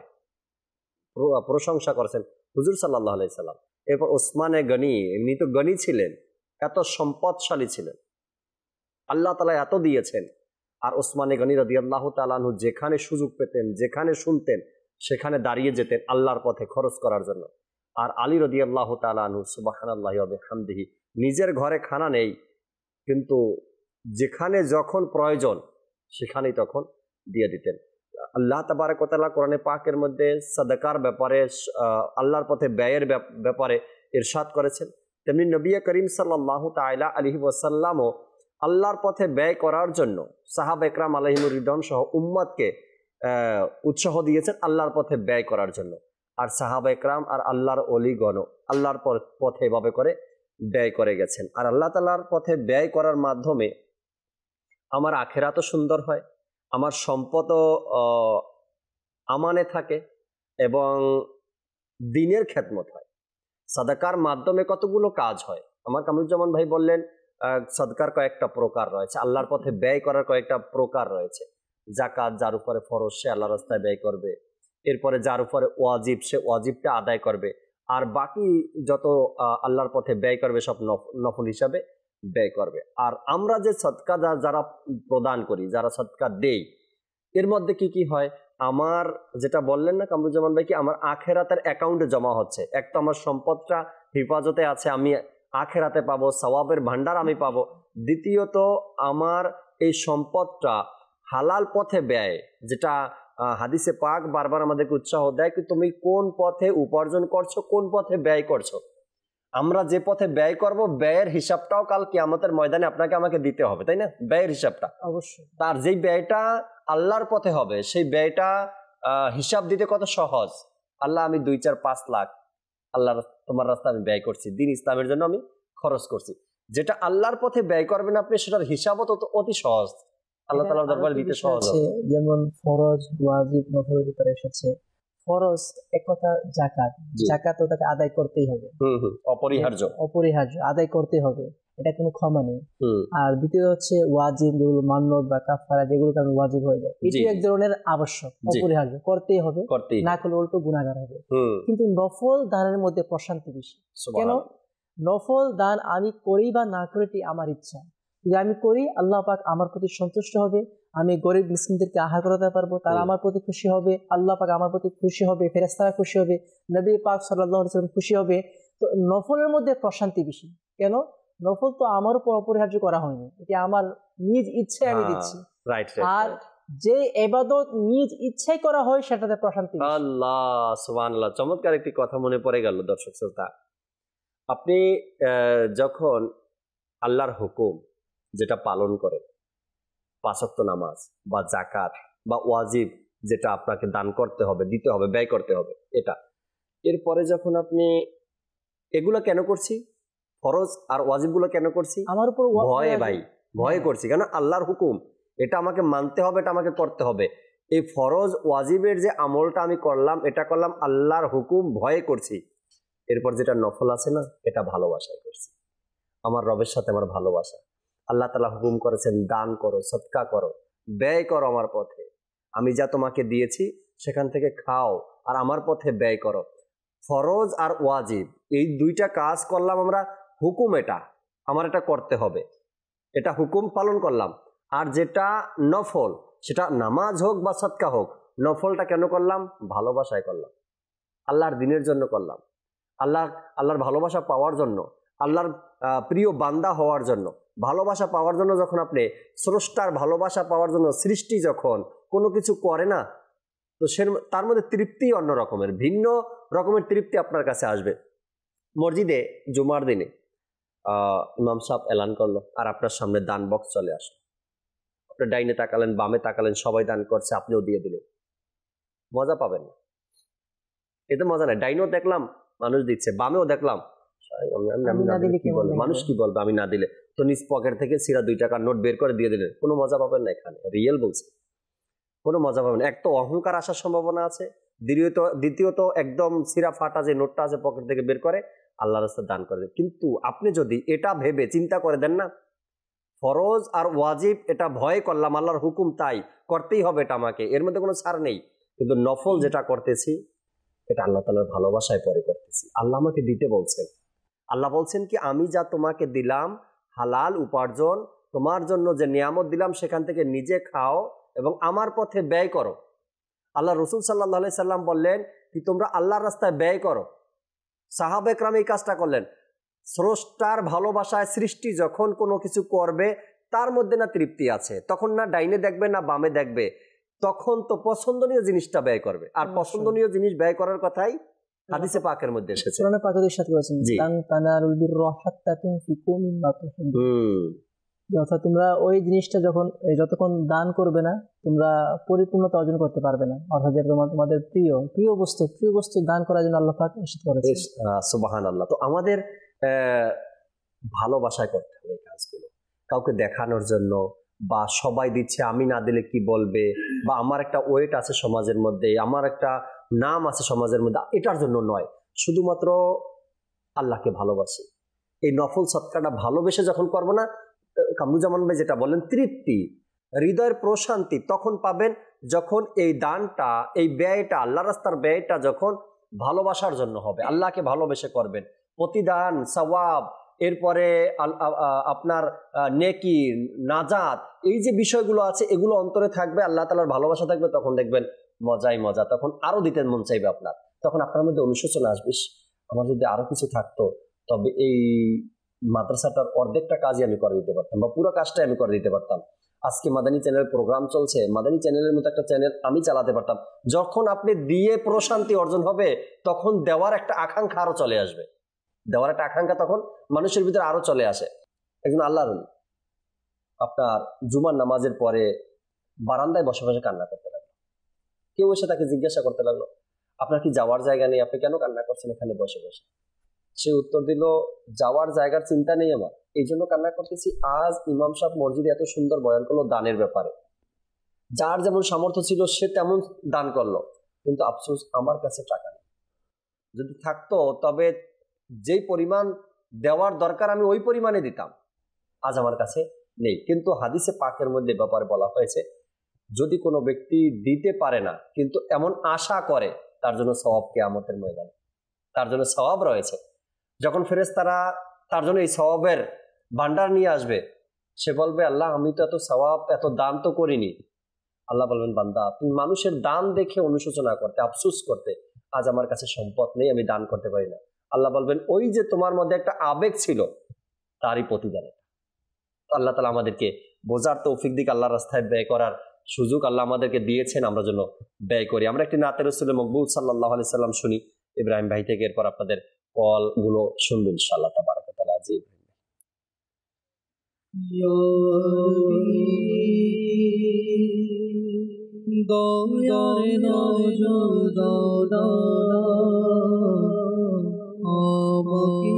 প্রশংসা করেছেন হুজুর সাল্লাল্লাহু আলাইহি সাল্লাম। এরপর ওসমানে গনি, এমনি তো গনি ছিলেন, এত সম্পদশালী ছিলেন, আল্লাহ তাআলা এত দিয়েছেন। আর ওসমান গনি রাদিয়াল্লাহু তাআলা আনহু যেখানে সুযোগ পেতেন, যেখানে শুনতেন, সেখানে দাঁড়িয়ে যেতেন আল্লাহর পথে খরচ করার জন্য। আর আলী রাদিয়াল্লাহু তাআলা আনহু সুবহানাল্লাহি ওয়া বিহামদিহি, নিজের ঘরে খানা নেই, কিন্তু যেখানে যখন প্রয়োজন সেখানেই তখন দিয়ে দিতেন। আল্লাহ তাবারক ওয়া তাআলা কোরআনে পাকের মধ্যে সাদাকার ব্যাপারে, আল্লাহর পথে ব্যয়ের ব্যাপারে ইরশাদ করেছেন। তেমনি নবী করিম সাল্লাল্লাহু তাআলা আলাইহি ওয়াসাল্লামও আল্লাহর পথে ব্যয় করার জন্য সাহাবা একরাম আলাইহিমুর রিদওয়ান সহ উম্মতকে উৎসাহ দিয়েছেন আল্লাহর পথে ব্যয় করার জন্য। আর সাহাবা একরাম আর আল্লাহর ওলিগণ আল্লাহর পথে এভাবে করে ব্যয় করে গেছেন। আর আল্লাহ তাআলার পথে ব্যয় করার মাধ্যমে আমার আখিরাতও সুন্দর হয়, আমার সম্পদও আমানে থাকে এবং দ্বীনের খেদমত হয়। সাদাকার মাধ্যমে কতগুলো কাজ হয়। আমার কামরুজ্জামান ভাই বললেন সাদকার কয়েকটা প্রকার রয়েছে, আল্লাহর পথে ব্যয় করার কয়েকটা প্রকার রয়েছে। যাকাত যার উপরে ফরজ সে আল্লাহর রাস্তায় ব্যয় করবে, এরপরে যার উপরে ওয়াজিব সে ওয়াজিবটা আদায় করবে, আর বাকি যত আল্লাহর পথে ব্যয় করবে সব নফল হিসাবে ব্যয় করবে। আর আমরা যে সদকা যারা প্রদান করি, যারা সদকা দেই, এর মধ্যে কি কি হয়? আমার যেটা বললেন না কামরুজ্জামান ভাই, কি আমার আখেরাতের অ্যাকাউন্টে জমা হচ্ছে। এক তো আমার সম্পদটা হেফাজতে আছে, আমি আখেরাতে পাবো, সওয়াবের ভান্ডার আমি পাবো। দ্বিতীয়ত আমার এই সম্পদটা হালাল পথে ব্যয়, যেটা হাদিসে পাক বারবার আমাদেরকে উৎসাহ দেয় কি তুমি কোন পথে উপার্জন করছো, কোন পথে ব্যয় করছো। আমরা যে পথে ব্যয় করব, ব্যয়ের হিসাবটাও কাল কিয়ামতের ময়দানে আপনাকে আমাকে দিতে হবে, তাই না? ব্যয়ের হিসাবটা অবশ্যই। তার যেই ব্যয়টা আল্লাহর পথে হবে, সেই ব্যয়টা হিসাব দিতে কত সহজ। আল্লাহ, আমি 2-4-5 লাখ আল্লাহর তোমার রাস্তায় আমি ব্যয় করছি, দ্বীন ইসলামের জন্য আমি খরচ করছি। যেটা আল্লাহর পথে ব্যয় করবেন আপনি, সেটার হিসাবও তো অতি সহজ, আল্লাহ তাআলার দরবারে দিতে সহজ হবে। যেমন ফরজ, ওয়াজিব, নফলের ব্যাপারে এসেছে। ফরজ এক কথা যাকাত, যাকাত তাকে আদায় করতেই হবে, অপরিহার্য আদায় করতে হবে, এটা কোনো ক্ষমা নেই। আর দ্বিতীয় হচ্ছে ওয়াজিব, যেগুলো মান্নত বা কাফারা, যেগুলো কারণে ওয়াজিব হয়ে যায়, এটি এক ধরনের আবশ্যক, অপরিহার্য, করতেই হবে, না করলে উল্টো গুনাহগার হবে। কিন্তু নফল দানের মধ্যে প্রশান্তি বেশি। কেন? নফল দান আমি করি বা না করি এটি আমার ইচ্ছা। যদি আমি করি, আল্লাহ পাক আমার প্রতি সন্তুষ্ট হবে, আমি গরিব মিসকিনদেরকে আহার করাতে পারবো, তারা আমার প্রতি খুশি হবে, আল্লাহ পাক আমার প্রতি খুশি হবে, ফেরেশতারা খুশি হবে, নবী পাক সাল্লাল্লাহু আলাইহি ওয়াসাল্লাম খুশি হবে। তো নফলের মধ্যে প্রশান্তি বেশি। কেন? নফল তো আমার উপর অপরিহার্য করা হয়নি, এটি আমার নিজ ইচ্ছায় আমি দিচ্ছি। আর যে ইবাদত নিজ ইচ্ছায় করা হয়, সেটাতে প্রশান্তি বেশি। আল্লাহ সুবহানাল্লাহ, চমৎকার একটি কথা মনে পড়ে গেল দর্শক শ্রোতা। আপনি যখন আল্লাহর হুকুম যেটা পালন করেন, 5 ওয়াক্ত নামাজ বা যাকাত বা ওয়াজিব যেটা আপনাকে দান করতে হবে, দিতে হবে, ব্যয় করতে হবে, এটা এরপরে যখন আপনি এগুলো কেন করছি, ফরজ আর ওয়াজিবগুলো কেন করছি? আমার উপর ভয়ে, ভাই ভয়ে করছি, কেন? আল্লাহর হুকুম, এটা আমাকে মানতে হবে, এটা আমাকে করতে হবে। এই ফরজ ওয়াজিবের যে আমলটা আমি করলাম, এটা করলাম আল্লাহর হুকুম ভয়ে করছি। এরপর যেটা নফল আছে না, এটা ভালোবাসায় করছি, আমার রবের সাথে আমার ভালোবাসা। আল্লাহ তাআলা হুকুম করেছেন দান করো, সদকা করো, ব্যয় করো আমার পথে, আমি যা তোমাকে দিয়েছি সেখান থেকে খাও আর আমার পথে ব্যয় করো। ফরজ আর ওয়াজিব এই দুইটা কাজ করলাম আমরা, হুকুম এটা আমার এটা করতে হবে, এটা হুকুম পালন করলাম। আর যেটা নফল, সেটা নামাজ হোক বা সদকা হোক, নফলটা কেন করলাম? ভালোবাসায় করলাম, আল্লাহর দ্বীনের জন্য করলাম, আল্লাহর ভালোবাসা পাওয়ার জন্য, আল্লাহর প্রিয় বান্দা হওয়ার জন্য। ভালোবাসা পাওয়ার জন্য যখন আপনি স্রষ্টার ভালোবাসা পাওয়ার জন্য সৃষ্টি যখন কোনো কিছু করে না, তো তার মধ্যে তৃপ্তি অন্য রকমের, ভিন্ন রকমের তৃপ্তি আপনার কাছে আসবে। মসজিদে জুমার দিনে ইমাম সাহেব এলান করলো, আর আপনার সামনে দান বক্স চলে আসলো, আপনি ডাইনে তাকালেন, বামে তাকালেন, সবাই দান করছে, আপনিও দিয়ে দিলেন, মজা পাবেন না, এতে মজা নাই। ডাইনেও দেখলাম মানুষ দিচ্ছে, বামেও দেখলাম মানুষ কি বলবে আমি না দিলে, তো নিজ পকেট থেকে ছিঁড়া 2 টাকার নোট বের করে দিয়ে দিলেন, কোনো মজা পাবেন না। এখানে রিয়েল বলছে, কোনো মজা পাবেন না। এক তো অহংকার আসার সম্ভাবনা আছে, দ্বিতীয়ত একদম ছিঁড়া ফাটা যে নোটটা আছে পকেট থেকে বের করে আল্লাহর রাস্তায় দান করে দেন। কিন্তু আপনি যদি এটা ভেবে চিন্তা করে দেন না, ফরজ আর ওয়াজিব এটা ভয় করলাম, আল্লাহর হুকুম তাই করতেই হবে, এটা আমাকে, এর মধ্যে কোনো ছাড় নেই, কিন্তু নফল যেটা করতেছি এটা আল্লাহ তাআলার ভালোবাসায় পরে করতেছি, আল্লাহ আমাকে দিতে বলছেন। আল্লাহ বলছেন কি, আমি যা তোমাকে দিলাম হালাল উপার্জন তোমার জন্য যে নিয়ামত দিলাম সেখান থেকে নিজে খাও এবং আমার পথে ব্যয় করো। আল্লাহ রসুল সাল্লাল্লাহু আলাইহি সাল্লাম বললেন কি তোমরা আল্লাহর রাস্তায় ব্যয় করো। সাহাবা একরাম এই কাজটা করলেন। স্রষ্টার ভালোবাসায় সৃষ্টি যখন কোনো কিছু করবে তার মধ্যে না তৃপ্তি আছে, তখন না ডাইনে দেখবে না বামে দেখবে, তখন তো পছন্দনীয় জিনিসটা ব্যয় করবে। আর পছন্দনীয় জিনিস ব্যয় করার কথাই হাদিসে পাকের মধ্যে এসেছে। কোরআনে পাকে ইরশাদ করেছেন লান তানালুল বিররা হাত্তা তুনফিকু মিম্মা তুহিব্বুন। অর্থাৎ তোমরা ওই জিনিসটা যতক্ষণ দান করবে না তোমরা পরিপূর্ণতা অর্জন করতে পারবে না। অর্থাৎ যেটা তোমাদের প্রিয় বস্তু দান করার জন্য আল্লাহ পাক ইরশাদ করেছেন। সুবহানাল্লাহ। তো আমাদের ভালোবাসায় করতে হবে এই কাজগুলো, কাউকে দেখানোর জন্য বা সবাই দিচ্ছে আমি না দিলে কি বলবে, বা আমার একটা ওয়েট আছে সমাজের মধ্যে, আমার একটা নাম আছে সমাজের মধ্যে, এটার জন্য নয়। শুধুমাত্র আল্লাহকে ভালোবাসি, এই নফল সৎকারটা ভালোবেসে যখন করবো না, কামরুজ্জামান ভাই যেটা বলেন তৃপ্তি, হৃদয়ের প্রশান্তি তখন পাবেন যখন এই দানটা, এই ব্যয়টা, আল্লাহ রাস্তার ব্যয়টা যখন ভালোবাসার জন্য হবে, আল্লাহকে ভালোবেসে করবেন। প্রতিদান, সওয়াব, এরপরে আপনার নেকি, নাজাত, এই যে বিষয়গুলো আছে এগুলো অন্তরে থাকবে, আল্লাহ তাআলার ভালোবাসা থাকবে, তখন দেখবেন মজাই মজা, তখন আরো দিতে মন চাইবে আপনার। তখন আপনার মধ্যে অনুশোচনা আসবে, আমার যদি আরো কিছু থাকতো তবে এই মাদ্রাসাটার অর্ধেকটা কাজই আমি করে দিতে পারতাম, বা পুরো কাজটাই আমি করে দিতে পারতাম। আজকে মাদানী চ্যানেলের প্রোগ্রাম চলছে, মাদানী চ্যানেলের মতো একটা চ্যানেল আমি চালাতে পারতাম। যখন আপনি দিয়ে প্রশান্তি অর্জন হবে তখন দেওয়ার একটা আকাঙ্ক্ষা আরো চলে আসবে, দেওয়ার একটা আকাঙ্ক্ষা তখন মানুষের ভিতরে আরো চলে আসে। একজন আল্লাহর ওলি আপনার জুমার নামাজের পরে বারান্দায় বসে বসে কান্না করতে লাগলো। কেউ এসে তাকে জিজ্ঞাসা করতে লাগলো আপনার কি যাওয়ার জায়গা নেই, আপনি কেন কান্না করছেন এখানে বসে বসে? সে উত্তর দিল, যাওয়ার জায়গার চিন্তা নেই আমার, এই জন্য কান্না করতেছি আজ ইমাম সাহেব মসজিদে এত সুন্দর বয়ান করলো দানের ব্যাপারে, যার যেমন সামর্থ্য ছিল সে তেমন দান করলো, কিন্তু আফসোস আমার কাছে টাকা নেই। যদি থাকতো তবে যেই পরিমাণ দেওয়ার দরকার আমি ওই পরিমাণে দিতাম, আজ আমার কাছে নেই। কিন্তু হাদিসে পাকের মধ্যে ব্যাপারে বলা হয়েছে যদি কোনো ব্যক্তি দিতে পারে না কিন্তু এমন আশা করে, তার জন্য সওয়াব কিয়ামতের ময়দানে, তার জন্য সওয়াব রয়েছে। যখন ফেরেশতারা তার জন্য এই সওয়াবের ভান্ডার নিয়ে আসবে, সে বলবে আল্লাহ আমি তো এত সওয়াব এত দান তো করিনি। আল্লাহ বলবেন বান্দা তুমি মানুষের দান দেখে অনুশোচনা করতে, আফসোস করতে, আজ আমার কাছে সম্পদ নেই আমি দান করতে পারি না। আল্লাহ বলবেন ওই যে তোমার মধ্যে একটা আবেগ ছিল তারই প্রতিদানে। আল্লাহ তাআলা আমাদেরকে বোঝার তৌফিক দিক, আল্লাহর রাস্তায় ব্যয় করার সুযোগ আল্লাহ আমাদেরকে দিয়েছেন, আমরা যেন ব্যয় করি। আমরা একটি নাতে রাসূল মকবুল সাল্লাল্লাহু আলাইহি সাল্লাম শুনি ইব্রাহিম ভাই থেকে, এরপর আপনাদের কল গুলো শুনবেন ইনশাআল্লাহ তাবারাক ওয়া তাআলা। জি দয়ার নজর দাও আমাকে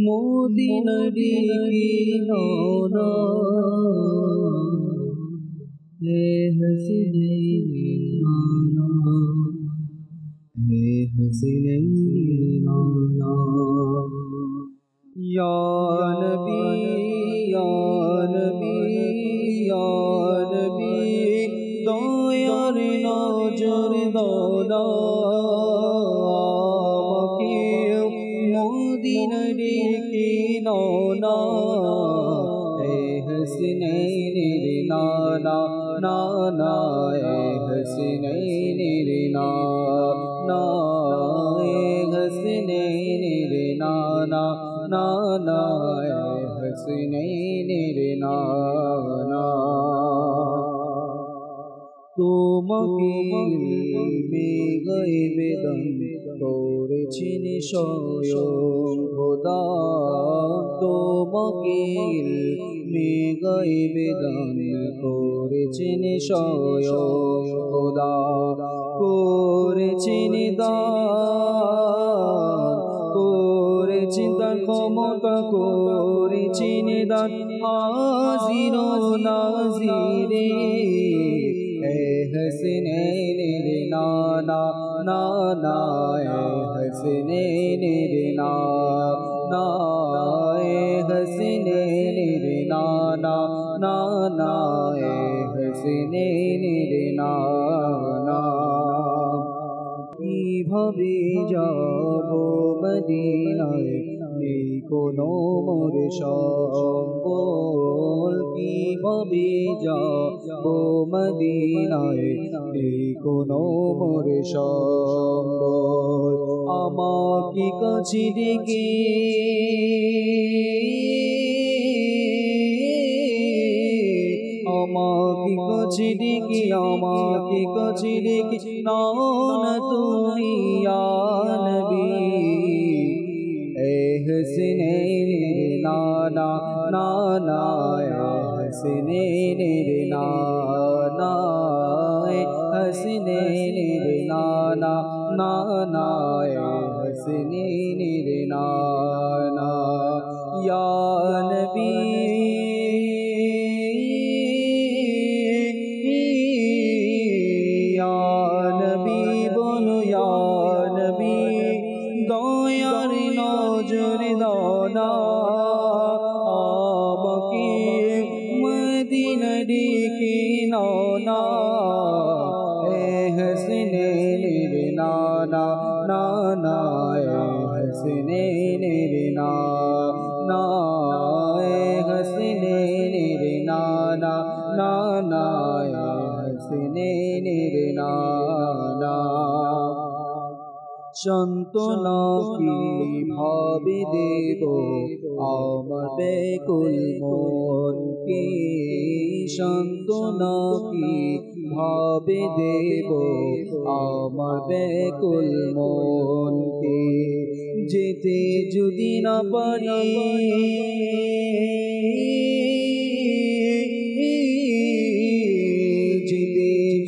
মদিনা দিনো না হে হাসিনাইন না হে হাসিনাইন না ইয়া নবী ইয়া নবী ইয়া নবী দয়ার নজর দাও না আমাকে মদিনা দিনো না হে হাসিনাইন না না না না হে হাসিনাইন না না হে হাসিনাইন না না না না হে হাসিনাইন না না তোমাকে ইলমে গায়বে দান করেছেন স্বয়ং খোদা তোমাকে ইলমে গায়বে দান করেছেন স্বয়ং খোদা করেছেন দান করেছেন দান ক্ষমতা করেছেন দান হাজির ও নাজিরে হাসিনাইন না না না না হাসিনাইন না না হাসিনাইন না না না না হাসিনাইন না না কিভাবে যাব মদিনায় নেই কোনো মোর সম্বল কিভাবে যাব মদিনায় নেই কোনো মোর সম্বল আমাকে কাছে ডেকে আমাকে কাছে ডেকে আমাকে কাছে ডেকে নাও না তুমি ইয়া নবী হসনেনের নানা নানা হসনেনের নানা হসনেনের নানা নানা হসনেনের নানা ইয়া নবী ইয়া নবী বলো ইয়া নবী দয়ার নজর দানা আমাকে মদিনা ডেকে নাও না হসনেনের নানা নানা হসনেনের নানা হসনেনের নানা নানা হসনেনের নানা সান্ত্বনা কিভাবে দেব আমার ব্যাকুল মনকে সান্ত্বনা কিভাবে দেব আমার ব্যাকুল মনকে যেতে যদি না পারি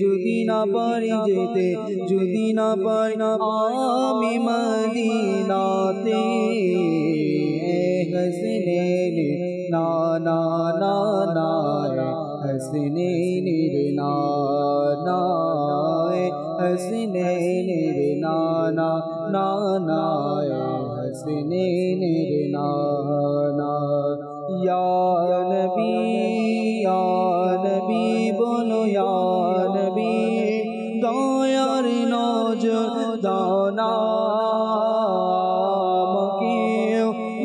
যদি না পারি যেতে যদি না পারি আমি মদিনাতে হসনেন নানা নানা হসনেনের নানা হসনেনের নানা নানা হসনেনের নানা ইয়া নবী ইয়া নবী বলো ইয়া নবী দয়ার নজর দানা আমাকে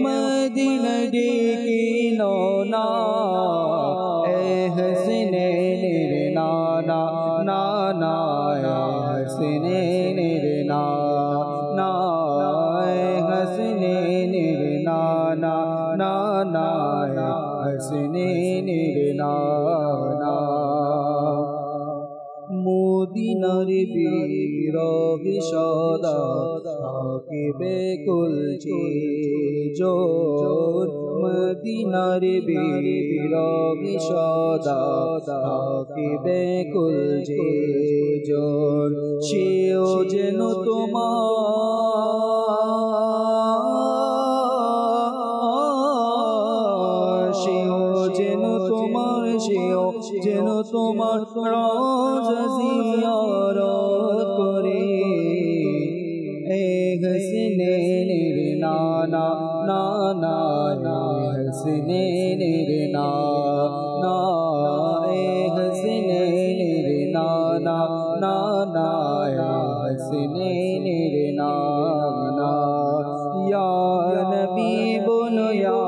মদিনা ডেকে নাও না হসনেনের নানা নানা হসনেনের নানা হসনেনের নানা নানা হসনেনের নানা মদিনার বিরহ সদা থাকে বেকুল জোর মদিনার বিরহ সদা থাকে বেকুল জোর সেও যেন তোমার সেও যেন তোমার সেও যেন তোমার রোজা জিয়ারত করে হসনেনের নানা নানা হসনেনের নানা হসনেনের নানা নানা হসনেনের নানা ইয়া নবী বলো ইয়া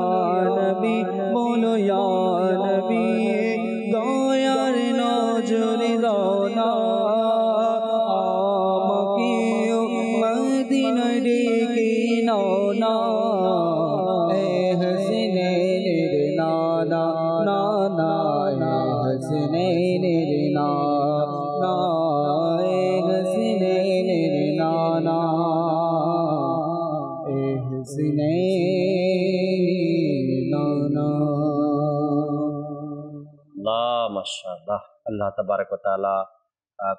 নবী বলো ইয়া নবী দয়ার নজর দাও না আমাকে মদিনা ডেকে নাও না হসনেনের নানা নানা হসনেনের নানা হসনেনের নানা হসনেনের নানা মাশাআল্লাহ আল্লাহ তাবারক ওয়া তাআলা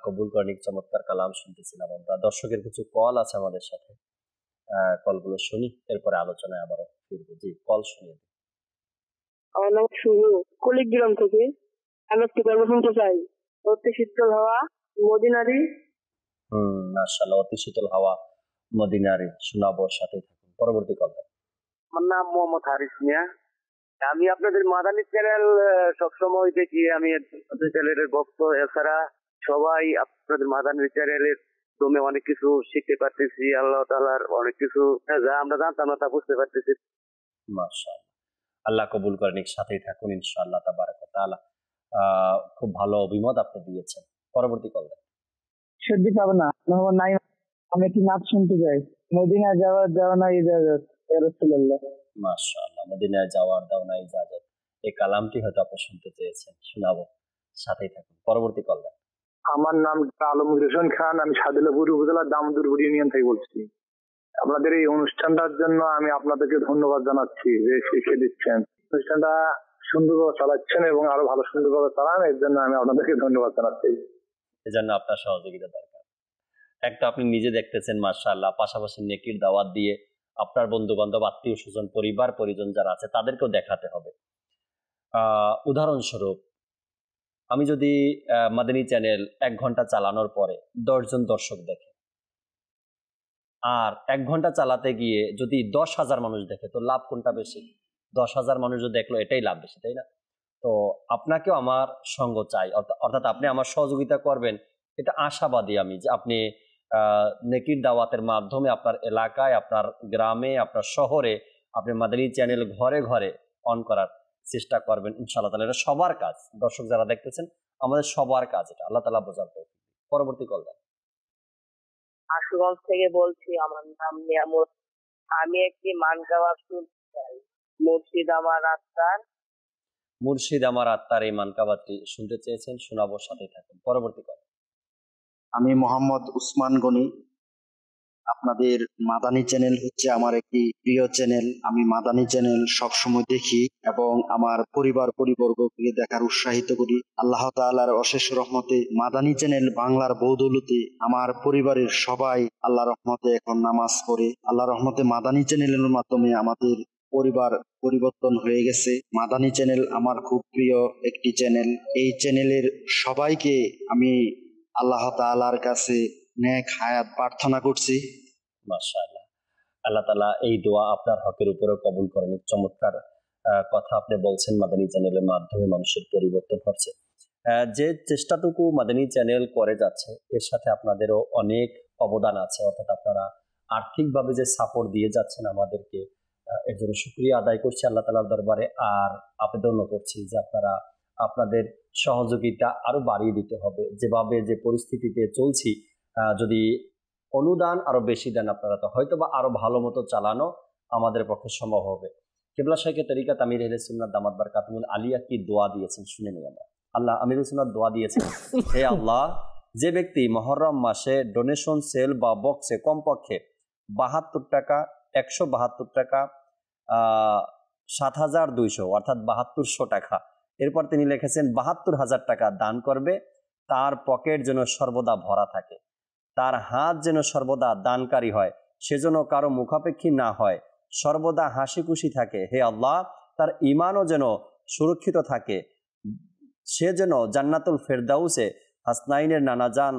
কবুল করেন। চমৎকার কালাম শুনতেছিলাম আমরা। দর্শকের কিছু কল আছে আমাদের সাথে, কলগুলো শুনি, এরপরে আলোচনায় আবারও ফিরবো। জি, কল শুনিয়ে দিন। আমার নাম শুরু, কুলিগ্রাম থেকে। আমি একটু গল্প শুনতে চাই। অতি শীতল হাওয়া মদিনারি। মাশাআল্লাহ, অতি শীতল হাওয়া মদিনারি শোনাবো, সাথে থাকুন। পরবর্তী কল। আমার নাম মোহাম্মদ হারিস মিয়া। আমি আপনাদের মাদানী চ্যানেল সবসময় দেখি, আমি চ্যানেলের ভক্ত। এছাড়া সবাই আপনাদের মাদানী চ্যানেলের তুমি অনেক কিছু শিখতে পারতেছি, আল্লাহ তাআলার অনেক কিছু যা আমরা জানতাম না তা বুঝতে পারতেছি। মাশাআল্লাহ, আল্লাহ কবুল করেন, সাথেই থাকুন ইনশাআল্লাহ তাবারাক ওয়া তাআলা। খুব ভালো অভিমত আপনি দিয়েছেন। পরবর্তী কল দেন। সর্দি পাবো না, মোহাম্মদ নাইম। আমি একটি নাচ শুনতে চাই, মদিনা যাওয়ার দেওয়া না ইজাজত ইয়া রাসূলুল্লাহ। মাশাআল্লাহ, মদিনায় যাওয়ার দাও না ইজাজত, এই কালামটি হয়তো আপনি শুনতে চেয়েছেন, শোনাবো, সাথেই থাকুন। পরবর্তী কল দেন। আমার নাম আলমগীর হোসেন খান, আমি সাদুল্লাপুর উপজেলার দামোদরপুর ইউনিয়ন থেকে বলছি। আপনাদের এই অনুষ্ঠানটার জন্য আমি আপনাদেরকে ধন্যবাদ জানাচ্ছি যে শিখিয়ে দিচ্ছেন, অনুষ্ঠানটা সুন্দরভাবে চালাচ্ছেন এবং আরো ভালো সুন্দরভাবে চালান, এর জন্য আমি আপনাদেরকে ধন্যবাদ জানাচ্ছি। এজন্য আপনার সহযোগিতা দরকার। একটা আপনি নিজে দেখতেছেন মাশাআল্লাহ, পাশাপাশি নেকির দাওয়াত দিয়ে আপনার বন্ধু বান্ধব, আত্মীয় স্বজন, পরিবার পরিজন যারা আছে তাদেরকেও দেখাতে হবে। উদাহরণস্বরূপ আমি যদি মাদানী চ্যানেল 1 ঘন্টা চালানোর পরে 10 জন দর্শক দেখে, আর 1 ঘন্টা চালাতে গিয়ে যদি 10,000 মানুষ দেখে, তো লাভ কোনটা বেশি? 10,000 মানুষ যদি দেখলো এটাই লাভ বেশি, তাই না? তো আপনাকেও আমার সঙ্গ চাই, অর্থাৎ আপনি আমার সহযোগিতা করবেন, এটা আশাবাদী আমি যে আপনি নেকির দাওয়াতের মাধ্যমে আপনার এলাকায়, আপনার গ্রামে, আপনার শহরে আপনি মাদানী চ্যানেল ঘরে ঘরে অন করার চেষ্টা করবেন ইনশাআল্লাহ তাআলা। এটা সবার কাজ, দর্শক যারা দেখতেছেন আমাদের সবার কাজ এটা, আল্লাহ তাআলা বোঝার তৌফিক। পরবর্তী কল দেন। আশুগঞ্জ থেকে বলছি, আমার নাম নিয়ামত। আমি একটি মানকাওয়াজ শুনতে চাই, মুর্শিদ আমার আত্মার। মুর্শিদ আমার আত্মার এই মানকাবাতটি শুনতে চেয়েছেন, শোনাবো, সাথে থাকুন। পরবর্তী কল। আমি মোহাম্মদ উসমান গনি। আপনাদের মাদানী চ্যানেল হচ্ছে আমার একটি প্রিয় চ্যানেল। আমি মাদানী চ্যানেল সবসময় দেখি এবং আমার পরিবার পরিবর্গকে দেখার উৎসাহিত করি। আল্লাহ তাআলার অশেষ রহমতে মাদানী চ্যানেল বাংলার বদৌলতে আমার পরিবারের সবাই আল্লাহ রহমতে এখন নামাজ পড়ে। আল্লাহ রহমতে মাদানী চ্যানেলের মাধ্যমে আমাদের পরিবার পরিবর্তন হয়ে গেছে। মাদানী চ্যানেল আমার খুব প্রিয় একটি চ্যানেল। এই চ্যানেলের সবাইকে আমি আল্লাহ তাআলার কাছে নেক হায়াত প্রার্থনা করছি। মাশাআল্লাহ, আল্লাহ তাআলা এই দোয়া আপনার হকের উপরে কবুল করেন। চমৎকার কথা আপনি বলছেন, মাদানী চ্যানেলের মাধ্যমে মানুষের পরিবর্তন হচ্ছে। যে চেষ্টাটুকু মাদানী চ্যানেল করে যাচ্ছে, এর সাথে আপনাদেরও অনেক অবদান আছে, অর্থাৎ আপনারা আর্থিকভাবে যে সাপোর্ট দিয়ে যাচ্ছেন আমাদেরকে, এর জন্য শুকরিয়া আদায় করছি আল্লাহ তাআলার দরবারে। আর আবেদনও করছি যে আপনারা আপনাদের সহযোগিতা আরো বাড়িয়ে দিতে হবে। যেভাবে যে পরিস্থিতিতে চলছি, যদি অনুদান আরো বেশি দেন আপনারা, তো হয়তো বা আরো ভালো মতো চালানো আমাদের পক্ষে সম্ভব হবে। কিবলা শাইখে তরিকাত আমির আহলে সুন্নাত দামাত বারকাতুহুল আলিয়া কি দোয়া দিয়েছেন শুনে নিই আমরা। আল্লাহ আমিরুল সুন্নাত দোয়া দিয়েছেন, হে আল্লাহ, যে ব্যক্তি মুহররম মাসে ডোনেশন সেল বা বক্সে কমপক্ষে 72 টাকা, 172 টাকা, 7,200 অর্থাৎ 7200 টাকা, এরপর তিনি লিখেছেন 72,000 টাকা দান করবে, তার পকেট যেন সর্বদা ভরা থাকে, তার হাত যেন সর্বদা দানকারী হয়, সেজন্য কারো মুখাপেক্ষী না হয়, সর্বদা হাসি খুশি থাকে। হে আল্লাহ, তার ঈমানও যেন সুরক্ষিত থাকে, সে যেন জান্নাতুল ফেরদাউসে হাসনাইনের নানাজান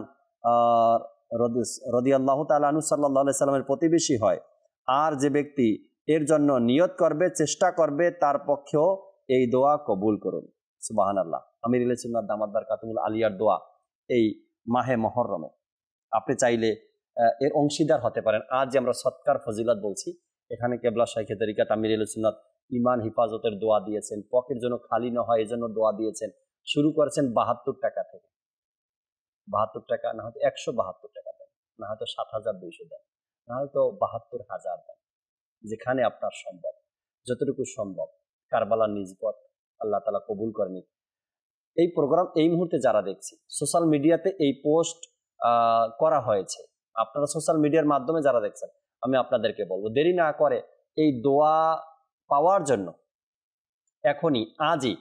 রাদিয়াল্লাহু তাআলা আনহু সাল্লাল্লাহু আলাইহি সাল্লামের প্রতিবেশী হয়। আর যে ব্যক্তি এর জন্য নিয়ত করবে, চেষ্টা করবে, তার পক্ষেও এই দোয়া কবুল করুন। সুবহানাল্লাহ। আমির আহলে সুন্নাত দামাত বারকাতুহুল আলিয়ার দোয়া এই মাহে মুহররমে আপনি চাইলে এর অংশীদার হতে পারেন। আজ যে আমরা সৎকার ফজিলত বলছি, এখানে কেবলা শাইখে তরিকাত আমির আহলে সুন্নাত ঈমান হিফাজতের দোয়া দিয়েছেন, পকেট যেন খালি না হয় এজন্য দোয়া দিয়েছেন। শুরু করেছেন 72 টাকা থেকে, 72 টাকা না হয়তো 172 টাকা দেন, না হয়তো 7,200 দেন, না হয়তো 72,000 দেন, যেখানে আপনার সম্ভব, যতটুকু সম্ভব। কারবালার নিজবত আল্লাহ তাআলা কবুল করেনি। এই প্রোগ্রাম এই মুহূর্তে যারা দেখছি, সোশ্যাল মিডিয়াতে এই পোস্ট করা হয়েছে, আপনারা সোশ্যাল মিডিয়ার মাধ্যমে যারা দেখছেন, আমি আপনাদেরকে বলবো দেরি না করে এই দোয়া পাওয়ার জন্য এখনই, আজই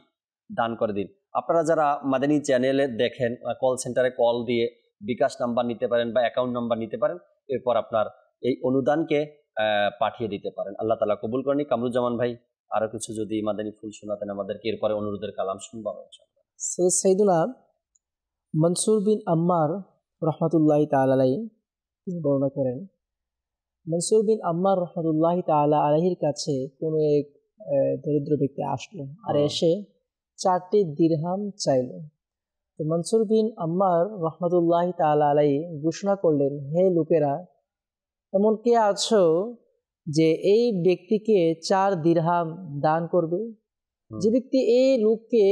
দান করে দিন। আপনারা যারা মাদানী চ্যানেলে দেখেন, কল সেন্টারে কল দিয়ে বিকাশ নাম্বার নিতে পারেন বা অ্যাকাউন্ট নাম্বার নিতে পারেন, এরপর আপনার এই অনুদানকে পাঠিয়ে দিতে পারেন। আল্লাহ তাআলা কবুল করেনি। কামরুজ্জামান ভাই আরো কিছু যদি মাদানী ফুল শোনাতেন আমাদেরকে, এরপরে অনুরোধের কালাম শুনবো ইনশাআল্লাহ। সৈয়দ সাইদুনা মনসুর বিন আম্মার রহমতুল্লাহি তাআলা আলাইহি তিনি বর্ণনা করেন, মনসুর বিন আম্মার রহমতুল্লাহি তাআলা আলাইহির কাছে কোনো এক দরিদ্র ব্যক্তি আসলো, আর এসে 4টি দিরহাম চাইল। তো মনসুর বিন আম্মার রহমতুল্লাহি তাআলা আলাইহি ঘোষণা করলেন, হে লোকেরা, এমন কে আছো যে এই ব্যক্তিকে 4 দিরহাম দান করবে। যে ব্যক্তি এই লোককে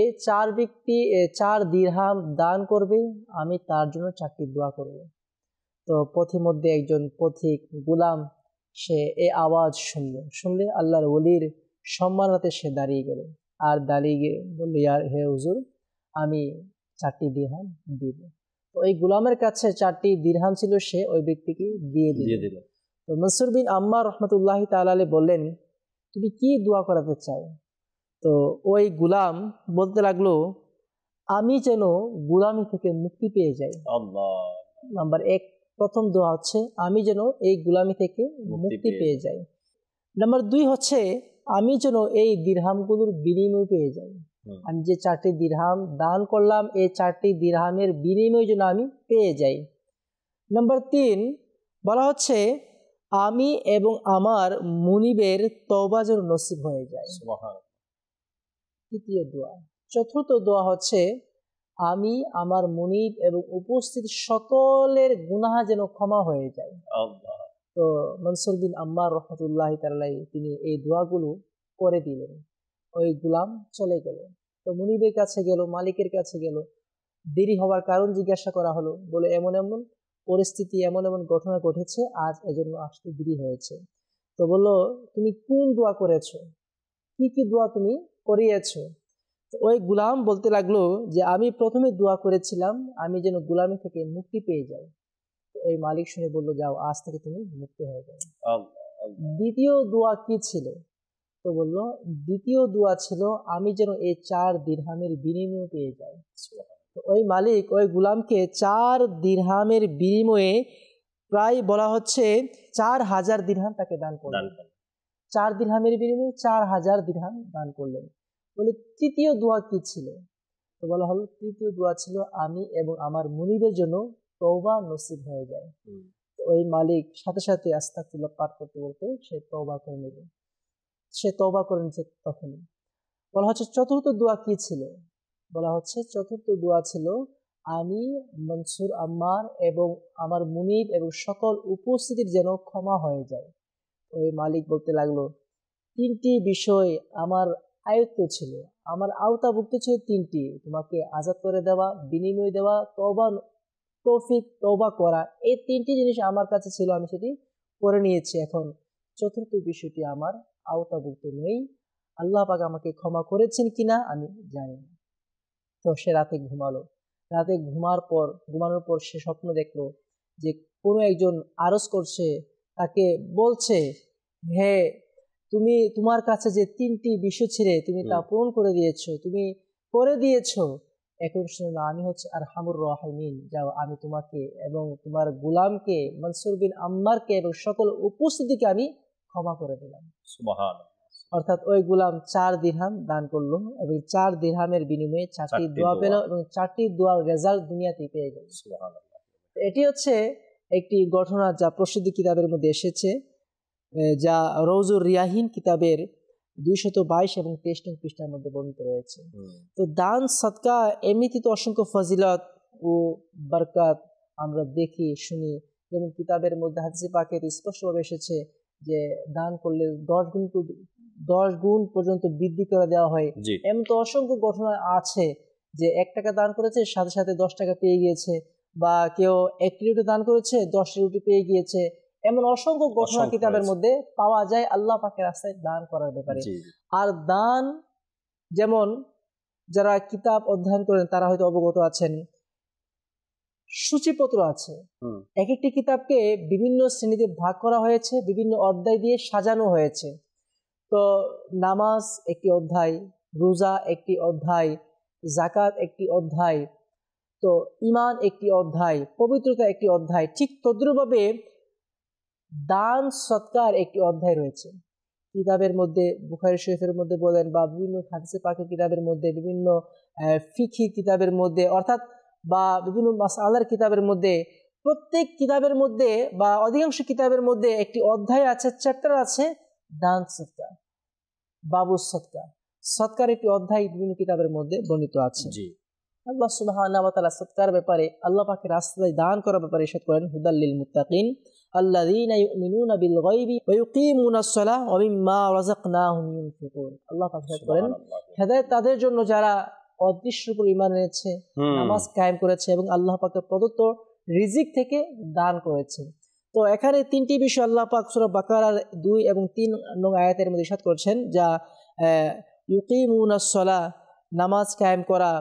4 দিরহাম দান করবে, আমি তার জন্য 4টি দোয়া করব। তো পথের মধ্যে একজন পথিক গোলাম সে এই আওয়াজ শুনলে আল্লাহর ওলির সম্মানাতে সে দাঁড়িয়ে গেল, আর দাঁড়িয়ে গিয়ে বলল, ইয়ার হে হুজুর, আমি 4টি দিরহাম দিব। তো ওই গোলামের কাছে 4টি দিরহাম ছিল, সে ওই ব্যক্তিকে দিয়ে দিল। তো মনসুর বিন আম্মার রহমতুল্লাহি তাআলা আলাইহি বললেন, তুমি কি দোয়া করাতে চাও? তো ওই গোলাম বলতে লাগলো, আমি যেন গোলামি থেকে মুক্তি পেয়ে যাই। নাম্বার 1, প্রথম দোয়া হচ্ছে আমি যেন এই গোলামি থেকে মুক্তি পেয়ে যাই। নাম্বার 2 হচ্ছে আমি যেন এই দিরহামগুলোর বিনিময় পেয়ে যাই। আমি যে 4টি দিরহাম দান করলাম, এই 4টি দিরহামের বিনিময় যেন আমি পেয়ে যাই। নাম্বার 3 বলা হচ্ছে আমি এবং আমার মুনিবের তওবা যেন নসিব হয়ে যায়। তৃতীয় দোয়া। চতুর্থ দোয়া হচ্ছে আমি আমার মুনিব এবং উপস্থিত সকলের গুনাহ যেন ক্ষমা হয়ে যায়। তো মনসুর বিন আম্মার রহমতুল্লাহি তাআলা তিনি এই দোয়াগুলো করে দিলেন। ওই গোলাম চলে গেল। তো মুনিবের কাছে গেল, মালিকের কাছে গেল, দেরি হওয়ার কারণ জিজ্ঞাসা করা হলো, বলে এমন এমন পরিস্থিতি, এমন এমন ঘটনা ঘটেছে, আজ এজন্য আসতে দেরি হয়েছে। তো বললো, তুমি কোন দোয়া করেছো, কি কি দোয়া তুমি করিয়েছো? তো ওই গোলাম বলতে লাগলো যে আমি প্রথমে দোয়া করেছিলাম আমি যেন গোলামি থেকে মুক্তি পেয়ে যাই। তো এই মালিক শুনে বললো, যাও, আজ থেকে তুমি মুক্ত হয়ে গেলে। দ্বিতীয় দোয়া কি ছিল? তো বললো, দ্বিতীয় দোয়া ছিল আমি যেন এই 4 দিরহামের বিনিময় পেয়ে যাই। তো ওই মালিক ওই গোলামকে 4 দিরহামের বিনিময়ে প্রায় বলা হচ্ছে 4000 দিরহাম তাকে দান করলেন। 4 দিরহামের বিনিময়ে 4000 দিরহাম দান করলেন। বলে তৃতীয় দোয়া কি ছিল? তো বলা হলো তৃতীয় দোয়া ছিল আমি এবং আমার মুনিবের জন্য তওবা নসিব হয়ে যায়। তো ওই মালিক সাথে সাথে আস্তাগফিরুল্লাহ পাঠ করতে বলতে সে তওবা করে নিল। সে তওবা করে নিচ্ছে তখনই। বলা হচ্ছে চতুর্থ দোয়া কি ছিল? বলা হচ্ছে চতুর্থ দোয়া ছিল আমি মনসুর আম্মার এবং আমার মুনিব এবং সকল উপস্থিতির যেন ক্ষমা হয়ে যায়। ওই মালিক বলতে লাগলো, 3টি বিষয় আমার আয়ত্ত ছিল, আমার আওতাভুক্ত ছিল 3টি, তোমাকে আজাদ করে দেওয়া, বিনিময় দেওয়া, তৌফিক তওবা করা। এই 3টি জিনিস আমার কাছে ছিল, আমি সেটি করে নিয়েছি। এখন চতুর্থ বিষয়টি আমার আওতাভুক্ত নেই, আল্লাহ পাক আমাকে ক্ষমা করেছেন কিনা আমি জানি না। তো সে রাতে ঘুমালো। রাতে ঘুমানোর পর সে স্বপ্ন দেখলো যে কোনো একজন আরজ করছে, তাকে বলছে, হে তুমি তোমার কাছে যে 3টি বিষয় ছিল তুমি তা পূরণ করে দিয়েছো। এখন শুনো না, আমি হচ্ছে আরহামুর রাহিমিন, যাও আমি তোমাকে এবং তোমার গোলামকে মনসুর বিন আম্মারকে এবং সকল উপস্থিতিকে আমি ক্ষমা করে দিলাম। সুবহানাল্লাহ। অর্থাৎ ওই গোলাম 4 দিরহাম দান করলো এবং 4 দিরহামের বিনিময়ে 4টি দোয়া পেল এবং 4টি দোয়ার রেজাল্ট দুনিয়াতে পেয়ে গেল। সুবহানাল্লাহ। এটি হচ্ছে একটি ঘটনা যা প্রসিদ্ধ কিতাবের মধ্যে এসেছে, যা রওজুর রিয়াহিন কিতাবের 222 এবং 23 নং পৃষ্ঠার মধ্যে বর্ণিত রয়েছে। তো দান সদকা এমনিতে তো অসংখ্য ফজিলত ও বরকত আমরা দেখি শুনি, যেমন কিতাবের মধ্যে হাদিসে পাকে স্পষ্টভাবে এসেছে যে দান করলে 10 গুণ পর্যন্ত বৃদ্ধি করে দেওয়া হয়। এমন তো অসংখ্য ঘটনা আছে যে 1 টাকা দান করেছে, সাথে সাথে 10 টাকা পেয়ে গিয়েছে, বা কেউ 1টি রুটি দান করেছে, 10টি রুটি পেয়ে গিয়েছে। এমন অসংখ্য ঘটনা কিতাবের মধ্যে পাওয়া যায় আল্লাহ পাকের রাস্তায় দান করার ব্যাপারে। আর দান, যেমন যারা কিতাব অধ্যয়ন করেন তারা হয়তো অবগত আছেন, সূচিপত্র আছে। এক একটি কিতাবকে বিভিন্ন শ্রেণীতে ভাগ করা হয়েছে, বিভিন্ন অধ্যায় দিয়ে সাজানো হয়েছে। তো নামাজ একটি অধ্যায়, রোজা একটি অধ্যায়, যাকাত একটি অধ্যায়, তো ঈমান একটি অধ্যায়, পবিত্রতা একটি অধ্যায়। ঠিক তদ্রুপভাবে দান সৎকার একটি অধ্যায় রয়েছে কিতাবের মধ্যে। বুখারী শরীফের মধ্যে বলেন বা বিভিন্ন হাদিসে পাকের কিতাবের মধ্যে, বিভিন্ন ফিকহি কিতাবের মধ্যে, অর্থাৎ বা বিভিন্ন মাসআলার কিতাবের মধ্যে, প্রত্যেক কিতাবের মধ্যে বা অধিকাংশ কিতাবের মধ্যে একটি অধ্যায় আছে, চ্যাপ্টার আছে দান সৎকার, বাবু সৎকার। সৎকার একটি অধ্যায় বিভিন্ন কিতাবের মধ্যে বর্ণিত আছে। আল্লাহ সুবহানাহু ওয়া তাআলা সৎকার ব্যাপারে, আল্লাহ পাকের রাস্তায় দান করার ব্যাপারে ইরশাদ করেন, হুদাল লিল মুত্তাকিন, আল্লাযীনা ইউমিনুনা বিল গায়বি ওয়া ইউকিমুনাস সালাহ ওয়া মিম্মা রাযাকনাহুম ইউনফিকুন। আল্লাহ পাক করেন হেদায়েত তাদের জন্য যারা অদৃশ্যের উপর ঈমান এনেছে, নামাজ কায়েম করেছে এবং আল্লাহ পাকের প্রদত্ত রিজিক থেকে দান করেছে। তো এখানে তিনটি বিষয় আল্লাহ পাক সূরা বাকারার 2 এবং 3 নং আয়াতের মধ্যে ইরশাদ করেছেন, যা ইউকিমুনাস সালাহ নামাজ কায়েম করা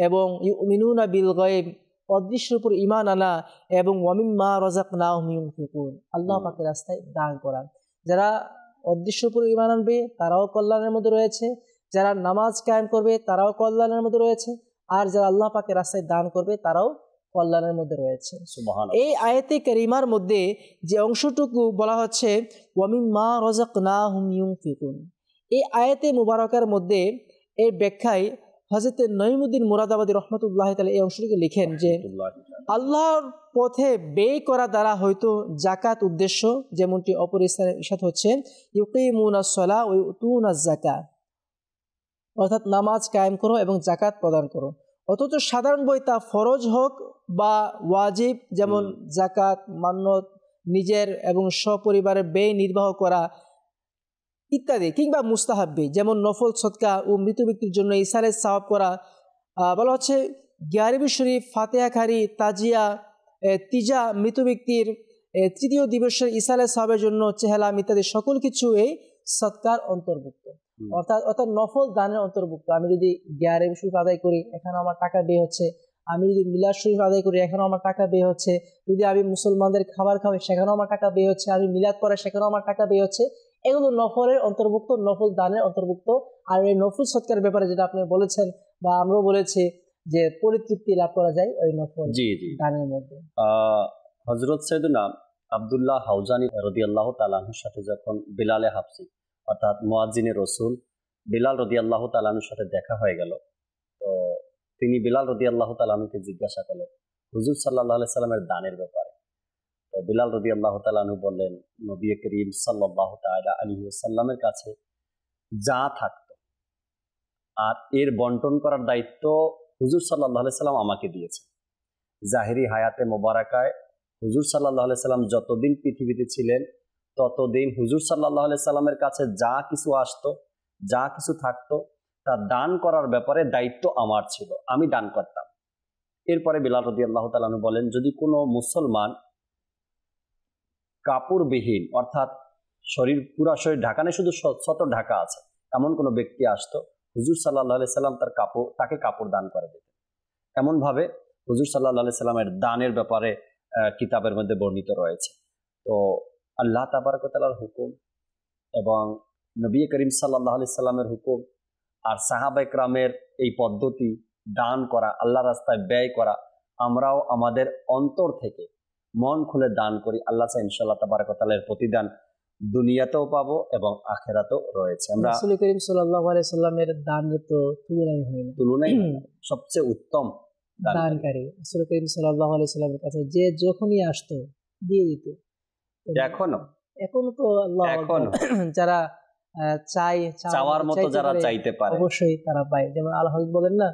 এবং ইউমিনুনা বিল গায়ব অদৃশ্যের উপর ঈমান আনা এবং ওয়া মিম্মা রাযাকনাহুম ইউনফিকুন আল্লাহ পাকের রাস্তায় দান করা। যারা অদৃশ্যের উপর ঈমান আনবে তারাও কল্যাণের মধ্যে রয়েছে, যারা নামাজ কায়েম করবে তারাও কল্যাণের মধ্যে রয়েছে, আর যারা আল্লাহ পাকের রাস্তায় দান করবে তারাও কল্যাণের মধ্যে রয়েছে। এই আয়াতে কারিমার মধ্যে যে অংশটুকু বলা হচ্ছে ওয়া মিম্মা রাযাকনাহুম ইউনফিকুন, এই আয়াতে মুবারকার মধ্যে এর ব্যাখ্যায় হযরত নঈমুদ্দিন মুরাদাবাদী রহমাতুল্লাহ তাআলা এই অংশটিকে লিখেন যে আল্লাহর পথে ব্যয় করা দ্বারা হয়তো যাকাত উদ্দেশ্য, যেমনটি অপর স্থানে ইরশাদ হচ্ছে ইউকিমুনাস সালাহ ওয়া ইউতুনাজ যাকাত, অর্থাৎ নামাজ কায়েম করো এবং যাকাত প্রদান করো। অথচ সাধারণ বই তা ফরজ হোক বা ওয়াজিব, যেমন যাকাত, মান্নত, নিজের এবং সপরিবারের ব্যয় নির্বাহ করা ইত্যাদি, কিংবা মুস্তাহাব্বি যেমন নফল সদকা ও মৃত ব্যক্তির জন্য ইসারের সওয়াব করা। বলা হচ্ছে গিয়ারবি শরীফ, ফাতিহা খারি, তাজিয়া, তিজা, মৃত ব্যক্তির তৃতীয় দিবসের ইসারের সওয়াবের জন্য চেহালাম ইত্যাদি সকল কিছু এই সদকার অন্তর্ভুক্ত, অর্থাৎ নফল দানের অন্তর্ভুক্ত। আমি যদি গিয়ারবি শরীফ আদায় করি এখানে আমার টাকা ব্যয় হচ্ছে, আমি যদি মিলাদ শরীফ আদায় করি এখানেও আমার টাকা ব্যয় হচ্ছে, যদি আমি মুসলমানদের খাবার খাওয়াই সেখানেও আমার টাকা ব্যয় হচ্ছে, আমি মিলাদ করা সেখানেও আমার টাকা ব্যয় হচ্ছে। এগুলো নফলের অন্তর্ভুক্ত, নফল দানের অন্তর্ভুক্ত। আর এই নফল সৎকার ব্যাপারে যেটা আপনি বলেছেন বা আমরাও বলেছি যে পরিতৃপ্তি লাভ করা যায় ওই নফল দানের মধ্যে। হযরত সাইয়েদনা আব্দুল্লাহ হাউজানি রাদিয়াল্লাহু তাআলা আনহুর সাথে যখন বিলালে হাবশী অর্থাৎ মুয়াজ্জিনে রাসূল বিলাল রাদিয়াল্লাহু তাআলা আনহুর সাথে দেখা হয়ে গেল, তো তিনি বিলাল রাদিয়াল্লাহু তাআলা আনহুকে জিজ্ঞাসা করলেন হুজুর সাল্লাল্লাহু আলাইহি সাল্লামের দানের ব্যাপারে। তো বিলাল রাদিয়াল্লাহু তাআলা আনহু বললেন নবী করিম সাল্লাল্লাহু তাআলা আলাইহি ওয়াসাল্লামের কাছে যা থাকতো আর এর বন্টন করার দায়িত্ব হুজুর সাল্লাল্লাহু আলাইহি সাল্লাম আমাকে দিয়েছেন। জাহেরি হায়াতে মোবারকায় হুজুর সাল্লাল্লাহু আলাইহি সাল্লাম যতদিন পৃথিবীতে ছিলেন ততদিন হুজুর সাল্লাল্লাহু আলাইহি সাল্লামের কাছে যা কিছু আসতো, যা কিছু থাকতো তা দান করার ব্যাপারে দায়িত্ব আমার ছিল, আমি দান করতাম। এরপরে বিলাল রাদিয়াল্লাহু তাআলা আনহু বলেন যদি কোনো মুসলমান কাপড়বিহীন অর্থাৎ শরীর পুরা শরীর ঢাকা নেই, শুধু শত ঢাকা আছে, এমন কোনো ব্যক্তি আসতো, হুজুর সাল্লাল্লাহু আলাইহি সাল্লাম তাকে কাপড় দান করে দিতেন। এমনভাবে হুজুর সাল্লাল্লাহু আলাইহি সাল্লামের দানের ব্যাপারে কিতাবের মধ্যে বর্ণিত রয়েছে। তো আল্লাহ তাবারক ওয়া তাআলার হুকুম এবং নবী করিম সাল্লাল্লাহু আলাইহি সাল্লামের হুকুম আর সাহাবা ইকরামের এই পদ্ধতি দান করা, আল্লাহর রাস্তায় ব্যয় করা, আমরাও আমাদের অন্তর থেকে মন খুলে দান করি। আল্লাহ চাই ইনশাআল্লাহ তাবারক ওয়া তাআলার প্রতিদান দুনিয়াতেও পাবো এবং আখিরাতেও রয়েছে। আমরা রাসূল করিম সাল্লাল্লাহু আলাইহি সাল্লামের দানের তো তুলনাই হয় না, তুলনাই সবচেয়ে উত্তম দানকারী রাসূল করিম সাল্লাল্লাহু আলাইহি সাল্লামের কাছে যে যখনই আসতো দিয়ে দিত। এখনো তো আল্লাহ যারা চাওয়ার মতো যারা চাইতে পারে অবশ্যই তারা পায়। যেমন আল্লাহ বলেন না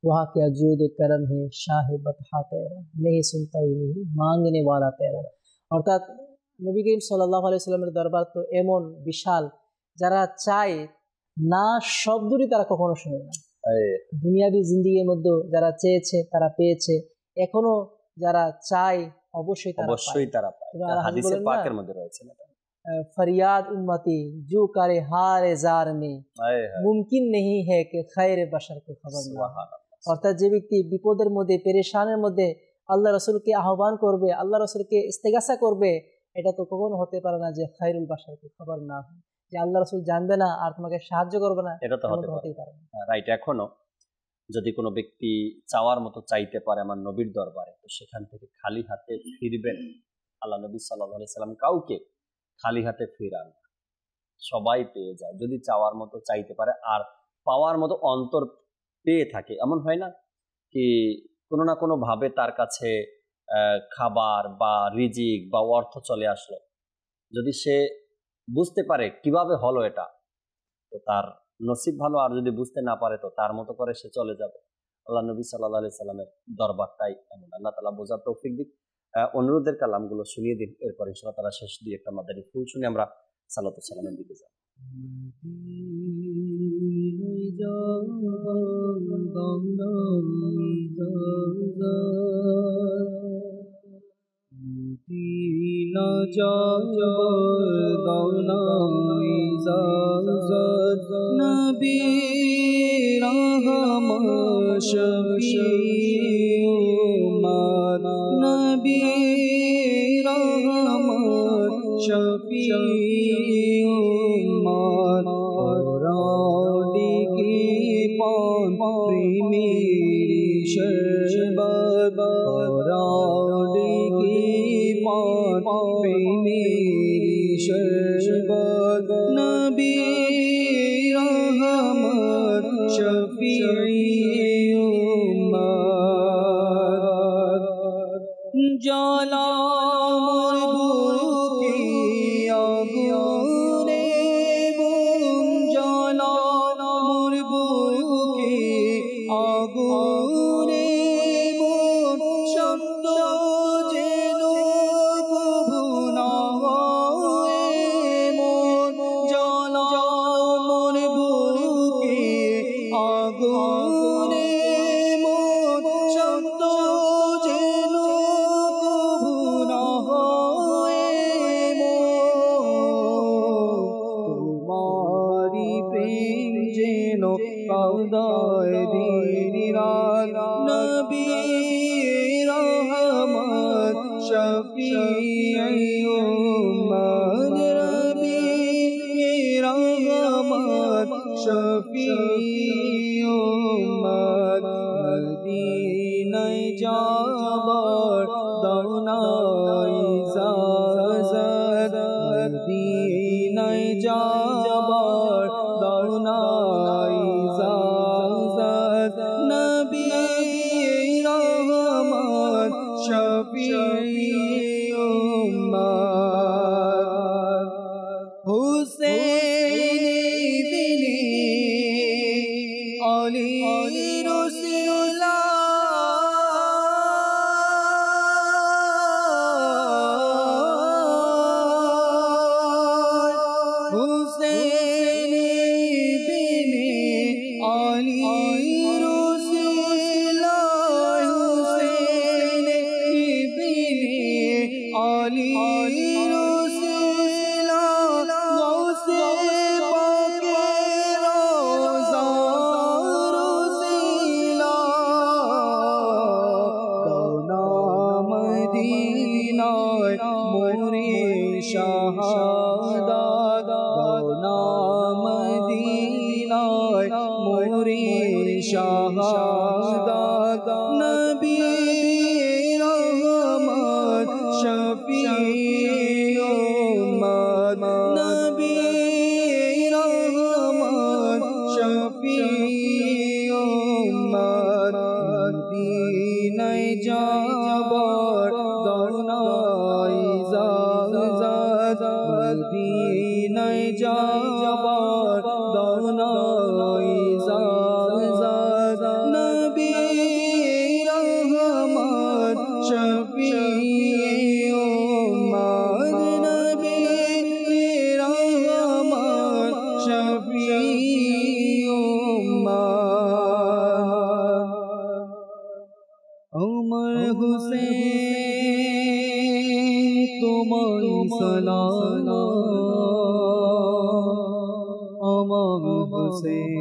वहाँ क्या जूद करम है शाहिबत हाथ तेरा नहीं सुनता ही नहीं मांगने वाला तेरा। অর্থাৎ নবী করিম সাল্লাল্লাহু আলাইহি সাল্লামের দরবার তো এমন বিশাল, যারা চায় না শব্দটি তারা কখনো শুনে না। দুনিয়াবি জিন্দেগির মধ্যে যারা চেয়েছে তারা পেয়েছে, এখনো যারা চায় অবশ্যই তারা পায়। হাদিসে পাকের মধ্যে রয়েছে না फरियाद उम्मती जो करे हार जार में मुमकिन नहीं है कि खैर बशर को खबर ना। অর্থাৎ যে ব্যক্তি বিপদের মধ্যে পেরেশানের মধ্যে আল্লাহ রাসূলকে আহ্বান করবে, আল্লাহ রাসূলকে ইস্তেগাসা করবে, এটা তো কখনো হতে পারে না যে খায়রুল বাশারকে খবর না হয়, যে আল্লাহ রাসূল জানবে না আর তোমাকে সাহায্য করবে না, এটা তো হতেই পারে না। রাইট। এখনো যদি কোনো ব্যক্তি চাওয়ার মতো চাইতে পারে আমার নবীর দরবারে, তো সেখান থেকে খালি হাতে ফিরবেন। আল্লাহ নবী সাল্লাল্লাহু আলাইহি সাল্লাম কাউকে খালি হাতে ফিরান, সবাই পেয়ে যায় যদি চাওয়ার মতো চাইতে পারে আর পাওয়ার মতো অন্তর পেয়ে থাকে। এমন হয় না কি কোনো না কোনো ভাবে তার কাছে খাবার বা রিজিক বা অর্থ চলে আসলো, যদি সে বুঝতে পারে কিভাবে হলো এটা, তো তার নসিব ভালো। আর যদি বুঝতে না পারে তো তার মতো করে সে চলে যাবে। আল্লাহ নবী সাল্লাল্লাহু আলাইহি সাল্লামের দরবারটাই এমন। আল্লাহ তাআলা বোঝার তৌফিক দিক। অনুরোধের কালামগুলো শুনিয়ে দিন, এরপর ইনশাআল্লাহ তাআলা শেষ দুই একটা মাদানী ফুল শুনে আমরা সালাত ও সালামের দিকে যাব। মদিনা যাবার দাওনা ইজাজত নবী রহমত শফিউ উম্মত নবী রহমত শফিউ উম্মত রাউলি কি পান প্রেমেরি শরবত রাউলি কি পান প্রেমেরি শরবত নবী রহমত শফিউ উম্মত জালা মদিনায় যাবার দাওনা ইজাজত মদিনায় যাবার দাওনা ইজাজত নবী রহমত শফিউ উম্মত হুসেন ইবনে আলী শাহাদাত নবী রহমত শফিউ উম্মত নবী রহমত শফিউ উম্মত মদিনায় যাবার দাওনা ইজাজত মদিনায় যাবার দাওনা ইজাজত নবী রহমত শফিউ উম্মত নবী রহমত শফিউ উম্মত ওমর হুসেন তোমায় সালাম ওমর হুসেন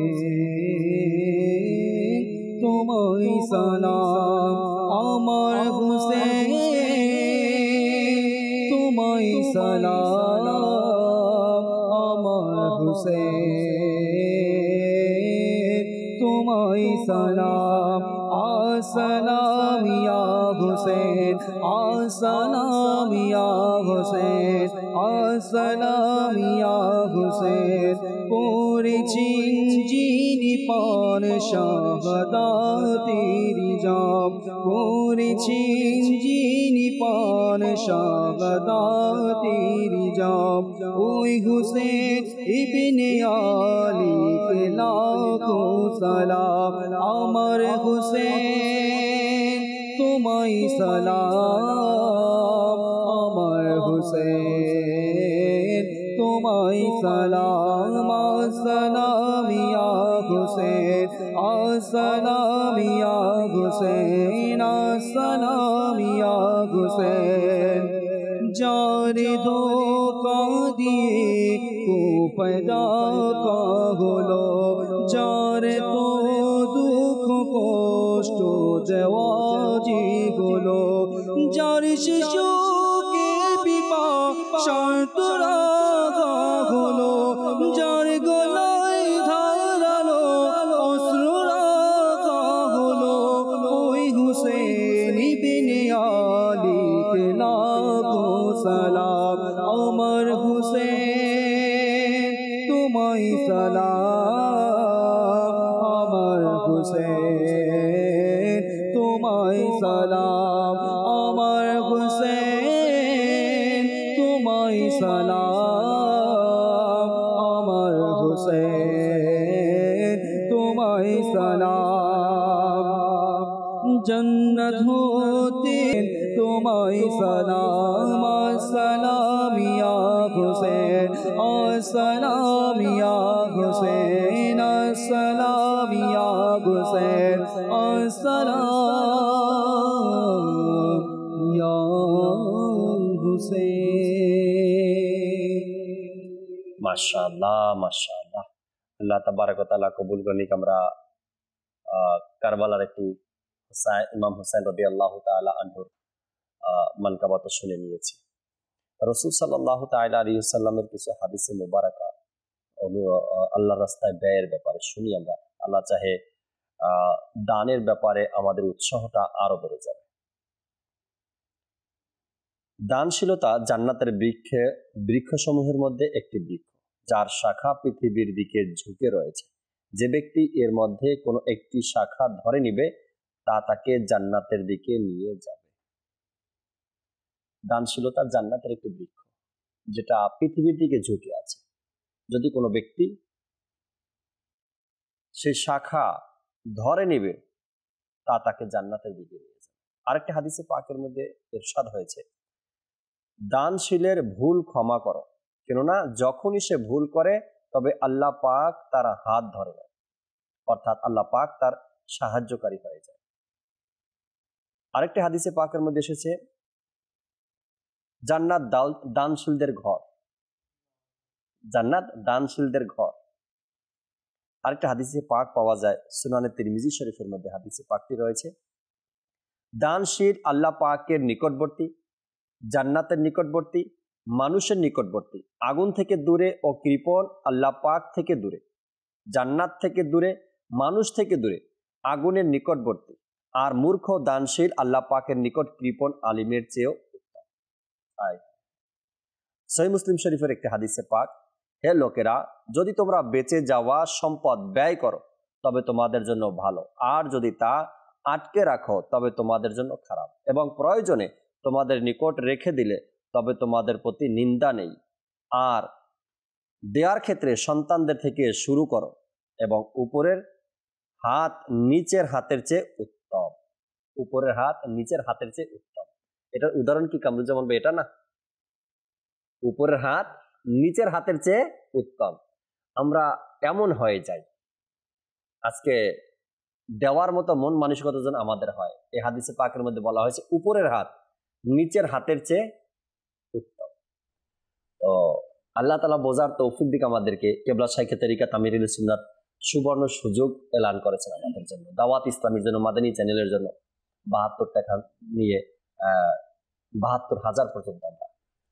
তোমায় সালাম ওমর হুসেন তোমায় সালাম ওমর হুসেন তোমায় সালাম আসসালাম ইয়া হুসেন আসসালাম ইয়া হুসেন আসসালাম ইয়া হুসেন করেছি যিনি পান শাহাদাতের জাম করেছি যিনি পান শাহাদাতের জাম ওই হুসেন ইবনে আলী কে লাখো সালাম আমার হুসেন তোমায় সালাম আমার হুসেন তোমায় সালাম আসসালাম ইয়া হুসেন আসসালাম ইয়া হুসেন আসসালাম ইয়া হুসেন যারে ধোঁকা দিয়ে কুফরা কা হলো যারে তো দুঃখ কষ্ট দেওয়া হলো যার শিশুকে পিপাসা রাখা হলো যার গলায় ধারালো অস্ত্র রাখা হলো ওই হুসেন ইবনে আলীকে লাখো সালাম আমার হুসেন তোমায় সালাম আমার হুসেন তোমায় সালাম আমার হুসেন তোমায় সালাম আমার হুসেন তোমায় সালাম জন্নত হতে তোমায় সালাম আসসালাম ইয়া হুসেন আসসালাম ইয়া হুসেন আসসালাম ইয়া হুসেন আসসালাম ইয়া হুসেন। মাশাআল্লাহ মাশাআল্লাহ, আল্লাহ তাবারক ওয়া তাআলা কবুল করুন। আমরা কারবালার একটি ইমাম হুসাইন রাদিয়াল্লাহু তাআলা আনহুর মানকাবাত শুনে নিয়েছি। রাসূল সাল্লাল্লাহু তাআলা আলাইহি ওয়াসাল্লামের কিছু হাদিসে মুবারাকা আল্লাহর রাস্তায় ব্যয়ের ব্যাপারে শুনি আমরা। আল্লাহ চাহে দানের ব্যাপারে আমাদের উৎসাহটা আরো বেড়ে যাবে। দানশীলতা জান্নাতের বৃক্ষসমূহের মধ্যে একটি বৃক্ষ, যার শাখা পৃথিবীর দিকে ঝুঁকে রয়েছে। যে ব্যক্তি এর মধ্যে কোনো একটি শাখা ধরে নিবে তা তাকে জান্নাতের দিকে নিয়ে যাবে। দানশীলতা জান্নাতের একটি বৃক্ষ যেটা পৃথিবীর দিকে ঝুঁকে আছে। যদি কোনো ব্যক্তি সেই শাখা ধরে নিবে তা তাকে জান্নাতের দিকে নিয়ে যাবে। আরেকটি হাদিসে পাকের মধ্যে ইরশাদ হয়েছে, দানশীলের ভুল ক্ষমা করো, কেননা যখনই সে ভুল করে তবে আল্লাহ পাক তার হাত ধরে নেয়, অর্থাৎ আল্লাহ পাক তার সাহায্যকারী হয়ে যায়। আরেকটি হাদিসে পাকের মধ্যে এসেছে, জান্নাত দানশীলদের ঘর, জান্নাত দানশীলদের ঘর। আরেকটা হাদিসে পাক পাওয়া যায় সুনানে তিরমিজি শরীফের মধ্যে, হাদিসে পাকটি রয়েছে, দানশীল আল্লাহ পাকের নিকটবর্তী, জান্নাতের নিকটবর্তী, মানুষের নিকটবর্তী, আগুন থেকে দূরে ও কৃপণ আল্লাহ পাক থেকে দূরে, জান্নাত থেকে দূরে, মানুষ থেকে দূরে, আগুনের নিকটবর্তী। আর মূর্খ দানশীল আল্লাহ পাকের নিকট কৃপণ আলিমের চেয়েও উত্তম। সহিহ মুসলিম শরীফের একটি হাদিসে পাক, হে লোকেরা, যদি তোমরা বেঁচে যাওয়া সম্পদ ব্যয় করো তবে তোমাদের জন্য ভালো, আর যদি তা আটকে রাখো তবে তোমাদের জন্য খারাপ, এবং প্রয়োজনে তোমাদের নিকট রেখে দিলে তবে তোমাদের প্রতি নিন্দা নেই। আর দেওয়ার ক্ষেত্রে সন্তানদের থেকে শুরু করো, এবং উপরের হাত নিচের হাতের চেয়ে উত্তম, উপরের হাত নিচের হাতের চেয়ে উত্তম। এটার উদাহরণ কি কামরুজ্জামান ভাই? এটা না, উপরের হাত নিচের হাতের চেয়ে উত্তম। আমরা এমন হয়ে যাই, আজকে দেওয়ার মতো মন মানসিকতা যেন আমাদের হয়। এই হাদিসে পাকের মধ্যে বলা হয়েছে উপরের হাত নিচের হাতের চেয়ে উত্তম। তো আল্লাহ তাআলা বোঝার তৌফিক দিক আমাদেরকে কেবলা শাইখে তরিকা তামিরুল সুন্নাত সুবর্ণ সুযোগ এলান করেছেন আমাদের জন্য, দাওয়াত ইসলামের জন্য, মাদানী চ্যানেলের জন্য 72 টাকা নিয়ে 72,000 পর্যন্ত আমরা,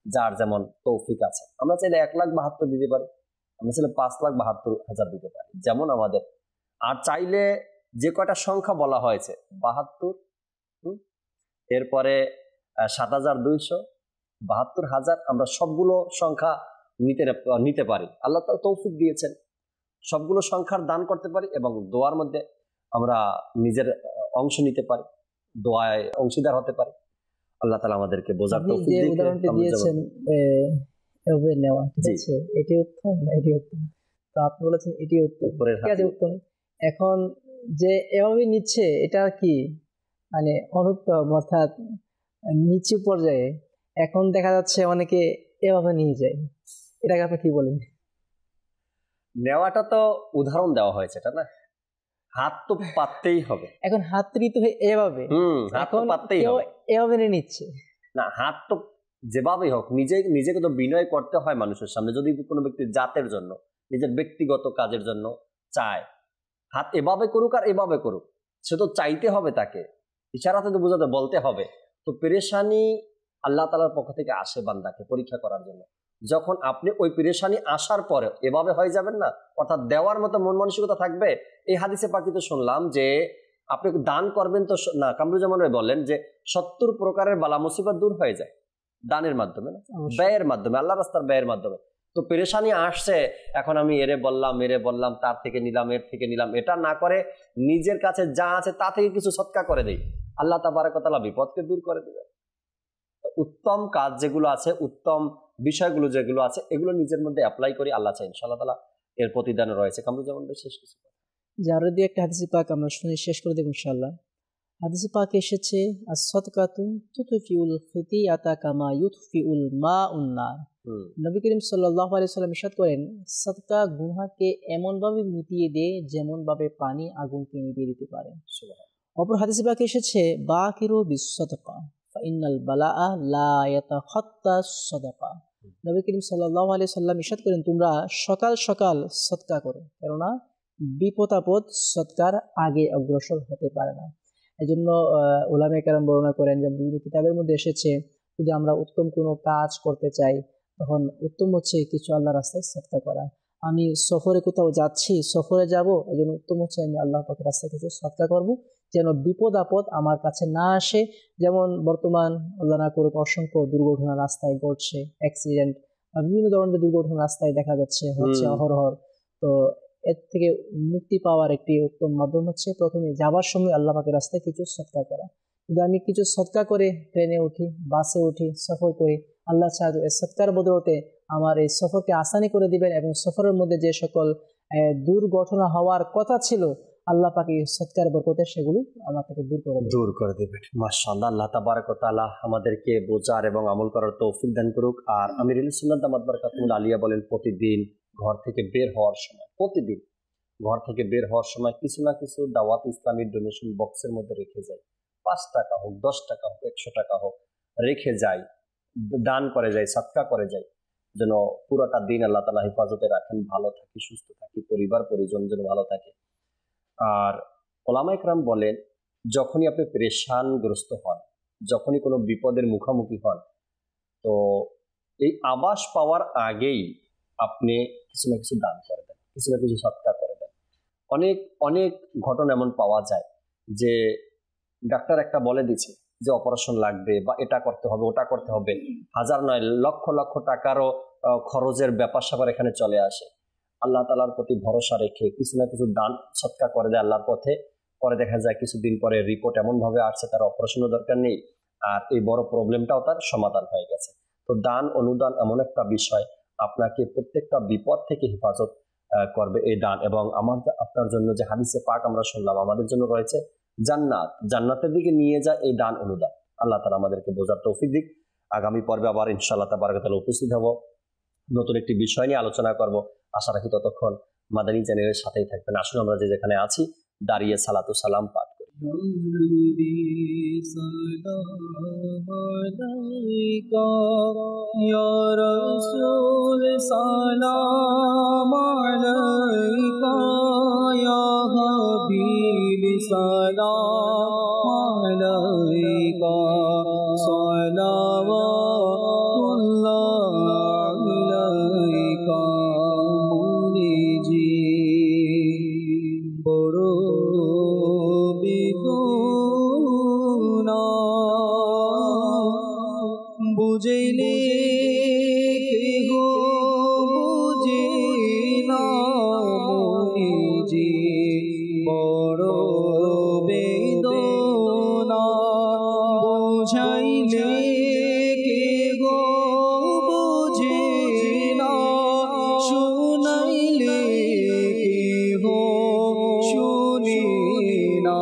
যার যেমন তৌফিক আছে, আমরা চাইলে 1,72,000 দিতে পারি, আমরা চাইলে 5,72,000 দিতে পারি, যেমন আমাদের। আর চাইলে যে কয়টা সংখ্যা বলা হয়েছে 72, এরপরে 7,200, 72,000, আমরা সবগুলো সংখ্যা নিতে পারি। আল্লাহ তাআলা তৌফিক দিয়েছেন, সবগুলো সংখ্যার দান করতে পারি, এবং দোয়ার মধ্যে আমরা নিজের অংশ নিতে পারি, দোয়ায় অংশীদার হতে পারি। আল্লাহ তাআলা আমাদেরকে বোঝার তৌফিক দিয়েছেন। উদাহরণটি দিয়েছেন এভাবে নেওয়া, ঠিক আছে, এটি উত্তম, এটি উত্তম। তো আপনি বলেছেন এটি উত্তম, ঠিক আছে, উত্তম। এখন যে এভাবে নিচ্ছে এটা কি মানে অনুত্তম অর্থাৎ নিচু পর্যায়ে, এখন দেখা যাচ্ছে অনেকে এভাবে নিয়ে যায়, এটাকে আপনি কি বলেন? নেওয়াটা তো উদাহরণ দেওয়া হয়েছে, এটা না, হাত তো পাততেই হবে। এখন হাত তো এভাবে, হাত তো পাততেই হবে, এভাবে নিয়ে নিচ্ছে না, হাত তো যেভাবেই হোক নিজেকে তো বিনয় করতে হয় মানুষের সামনে। যদি কোনো ব্যক্তি জাতের জন্য, নিজের ব্যক্তিগত কাজের জন্য চায়, হাত এভাবে করুক আর এভাবে করুক, সে তো চাইতে হবে, তাকে ইশারাতে তো বোঝাতে, বলতে হবে। তো পেরেশানি আল্লাহ তাআলার পক্ষ থেকে আসে বান্দাকে পরীক্ষা করার জন্য। যখন আপনি ওই পেরেশানি আসার পরে এভাবে হয়ে যাবেন না, অর্থাৎ দেওয়ার মতো মন মানসিকতা থাকবে। এই হাদিসে পাকিতে শুনলাম যে আপনি দান করবেন তো না, কামরুজ্জামান ভাই বললেন যে 70 প্রকারের বালা মুসিবত দূর হয়ে যায় দানের মাধ্যমে, না ব্যয়ের মাধ্যমে, আল্লাহ রাস্তার ব্যয়ের মাধ্যমে। তো পেরেশানি আসছে, এখন আমি এরে বললাম, তার থেকে নিলাম, এর থেকে নিলাম, এটা না করে নিজের কাছে যা আছে তা থেকে কিছু সদকা করে দেই, আল্লাহ তাবারক ওয়া তাআলা বিপদকে দূর করে দিবে। উত্তম কাজ যেগুলো আছে, উত্তম বিষয়গুলো যেগুলো আছে, এগুলো নিজের মধ্যে অ্যাপ্লাই করি, আল্লাহ চাই ইনশাআল্লাহ তাআলা এর প্রতিদান রয়েছে। কামরুজ্জামান ভাই শেষ কিছু যারা দিয়ে একটা হাদিস পাক আমরা শুনে শেষ করে দেব ইনশাআল্লাহ। হাদিস পাকে এসেছে, as-সাদকাতু তুতফিউল খিতিয়াতা কামা ইউতফিউল মাউন নার। নবী করিম সাল্লাল্লাহু আলাইহি ওয়াসাল্লাম ইরশাদ করেন, সাদকা গুনাহকে এমন ভাবে মিটিয়ে দেয় যেমন ভাবে পানি আগুনকে নিভিয়ে দিতে পারে। অপর হাদিস পাকে এসেছে, বাকিরু বিস-সাদকা ফা ইন্নাল বালাআ লা ইয়াতাখাত্তাস সাদাকা। নবী করিম সাল্লাল্লাহু আলাইহি ওয়াসাল্লাম ইরশাদ করেন, তোমরা সকাল সকাল সদকা করো, কেননা বিপদ আপদ সদকার আগে অগ্রসর হতে পারে না। এজন্য উলামায়ে কেরাম বর্ণনা করেন যে বিভিন্ন কিতাবের মধ্যে এসেছে, যদি আমরা উত্তম কোনো কাজ করতে চাই তখন উত্তম হচ্ছে কিছু আল্লাহ রাস্তায় সদকা করা। আমি সফরে কোথাও যাচ্ছি, সফরে যাব, এজন্য উত্তম হচ্ছে আমি আল্লাহ পাকের রাস্তায় কিছু সদকা করব, যেন বিপদ আপদ আমার কাছে না আসে। যেমন বর্তমান আল্লাহ না করুক অসংখ্য দুর্ঘটনা রাস্তায় ঘটছে, অ্যাক্সিডেন্ট, বিভিন্ন ধরনের দুর্ঘটনা রাস্তায় দেখা যাচ্ছে, হচ্ছে অহরহর। তো এর থেকে মুক্তি পাওয়ার একটি উত্তম মাধ্যম হচ্ছে প্রথমে যাবার সময় আল্লাহ পাকের রাস্তায় কিছু সদকা করা। যদি আমি কিছু সদকা করে ট্রেনে উঠি, বাসে উঠি, সফর করি, আল্লাহ চায় এই সদকার বদলতে আমার এই সফরকে আসানি করে দিবেন, এবং সফরের মধ্যে যে সকল দুর্ঘটনা হওয়ার কথা ছিল আল্লাহ পাক এই সদকার বরকতে সেগুলো আমার থেকে দূর করে দেবেন। মাশাআল্লাহ, আল্লাহ তাবারক ওয়া তাআলা আমাদেরকে বোঝার এবং আমল করার তৌফিক দান করুক। আর আমিরুল সুন্নাত দামাত বারাকাতুহুল আলিয়া বলেন, প্রতিদিন ঘর থেকে বের হওয়ার সময় কিছু না কিছু দাওয়াত ইসলামিক ডোনেশন বক্সের মধ্যে রেখে যায়। 5 টাকা হোক, 10 টাকা হোক, 100 টাকা হোক, রেখে যায়, দান করে যায়, সাদকা করে যায়, যেন পুরোটা দিন আল্লাহ তাআলা হেফাজতে রাখেন, ভালো থাকি, সুস্থ থাকি, পরিবার পরিজন যেন ভালো থাকে। আর ওলামায়ে কেরাম বলেন, যখনই আপনি পেরেশানগ্রস্ত হন, যখনই কোনো বিপদের মুখোমুখি হন, তো এই আভাস পাওয়ার আগেই আপনি কিছু না কিছু দান করে দেন, কিছু না কিছু সদকা করে দেন। অনেক অনেক ঘটনা এমন পাওয়া যায় যে ডাক্তার একটা বলে দিচ্ছে যে অপারেশন লাগবে বা এটা করতে হবে, ওটা করতে হবে, হাজার নয় লক্ষ লক্ষ টাকারও খরচের ব্যাপার স্যাপার এখানে চলে আসে। আল্লাহ তাআলার প্রতি ভরসা রেখে কিছু না কিছু দান সদকা করে দেয় আল্লাহর পথে, পরে দেখা যায় কিছুদিন পরে রিপোর্ট এমন ভাবে আসছে তার অপারেশনের দরকার নেই, আর এই বড় প্রবলেমটাও তার সমাধান হয়ে গেছে। তো দান অনুদান এমন একটা বিষয়, আপনাকে প্রত্যেকটা বিপদ থেকে হেফাজত করবে এই দান। এবং আপনার জন্য যে হাদিসে পাক আমরা শুনলাম, আমাদের জন্য রয়েছে জান্নাত, জান্নাতের দিকে নিয়ে যায় এই দান অনুদান। আল্লাহ তাআলা আমাদেরকে বোঝার তৌফিক দিক। আগামী পর্বে আবার ইনশাআল্লাহ তাবারক ওয়া তাআলা উপস্থিত হব, নতুন একটি বিষয় নিয়ে আলোচনা করব। আশা রাখি ততক্ষণ মাদানী চ্যানেলের সাথেই থাকবেন। আসুন আমরা যে যেখানে আছি দাঁড়িয়ে সালাতু সালাম পাঠ করি। ইয়া রাসূল সালাম আলাইকা, ইয়া হাবিব সালাম আলাইকা, সালাওয়াতুল্লাহ আলাইকা। মুনিজি বড় বেদনা বুঝিলে কেহ বুঝে না, মুনিজি বড় বেদনা বুঝাইলে কেহ বুঝে না, শুনাইলে কেহ শুনে না,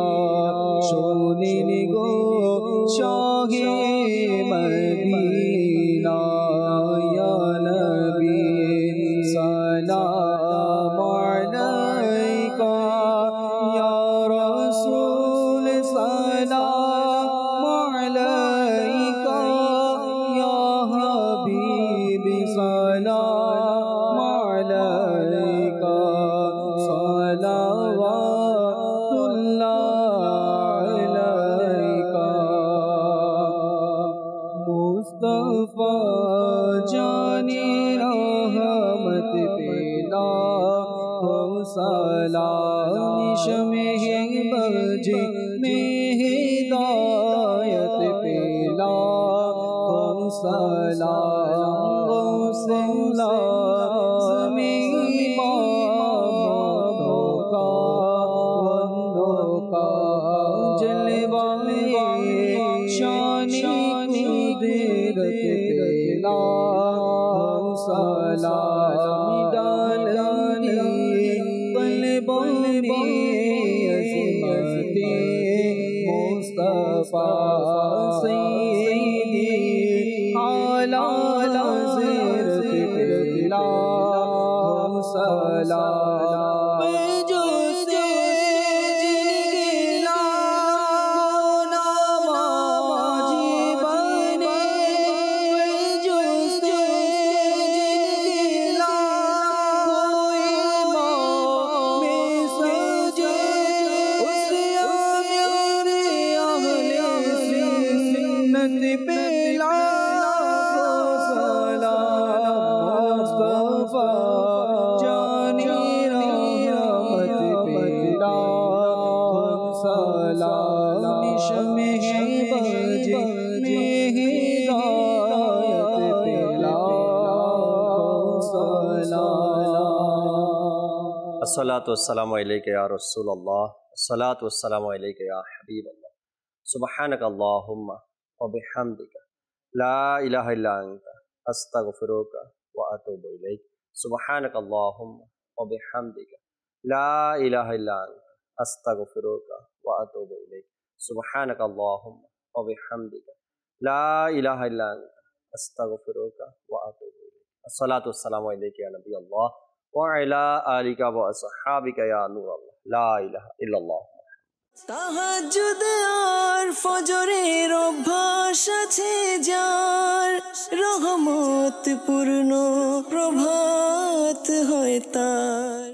सलाम शमेह बजे में हिदायत पेला सलाम गौसला सलाम डालनी पलबों में अज़मते मुस्तफ़ा सैयदी आला ज़िरत पिला सलाम जो से जिनगिला नामाजी बने जो से पेला सलाम मुस्तफा जानी रहमत पेला सलाम शमेह बजे में हिदायत पेला सलाम। अस्सलातु वस्सलामु अलैका या रसूलल्लाह, अस्सलातु वस्सलामु अलैका या हबीबल्लाह, सुब्हानक अल्लाहुम्मा व बिहम्दिका ला इलाहा इल्ला अंता अस्तगफिरुका व अतूबु इलैक, सुब्हानक अल्लाहुम्मा व बिहम्दिका ला इलाहा इल्ला अंता अस्तगफिरुका व अतूबु इलैक, सुब्हानक अल्लाहुम्मा व बिहम्दिका ला इलाहा इल्ला अंता अस्तगफिरुका व अतूबु इलैक। अस्सलातु वस्सलामु अलैका या नबी अल्लाह व अला आलिका व असहाबिका या नूर अल्लाह, ला इलाहा इल्लल्लाह। তাহাজ্জুদ আর ফজরের অভ্যাস আছে যার, রহমত পূর্ণ প্রভাত হয় তার।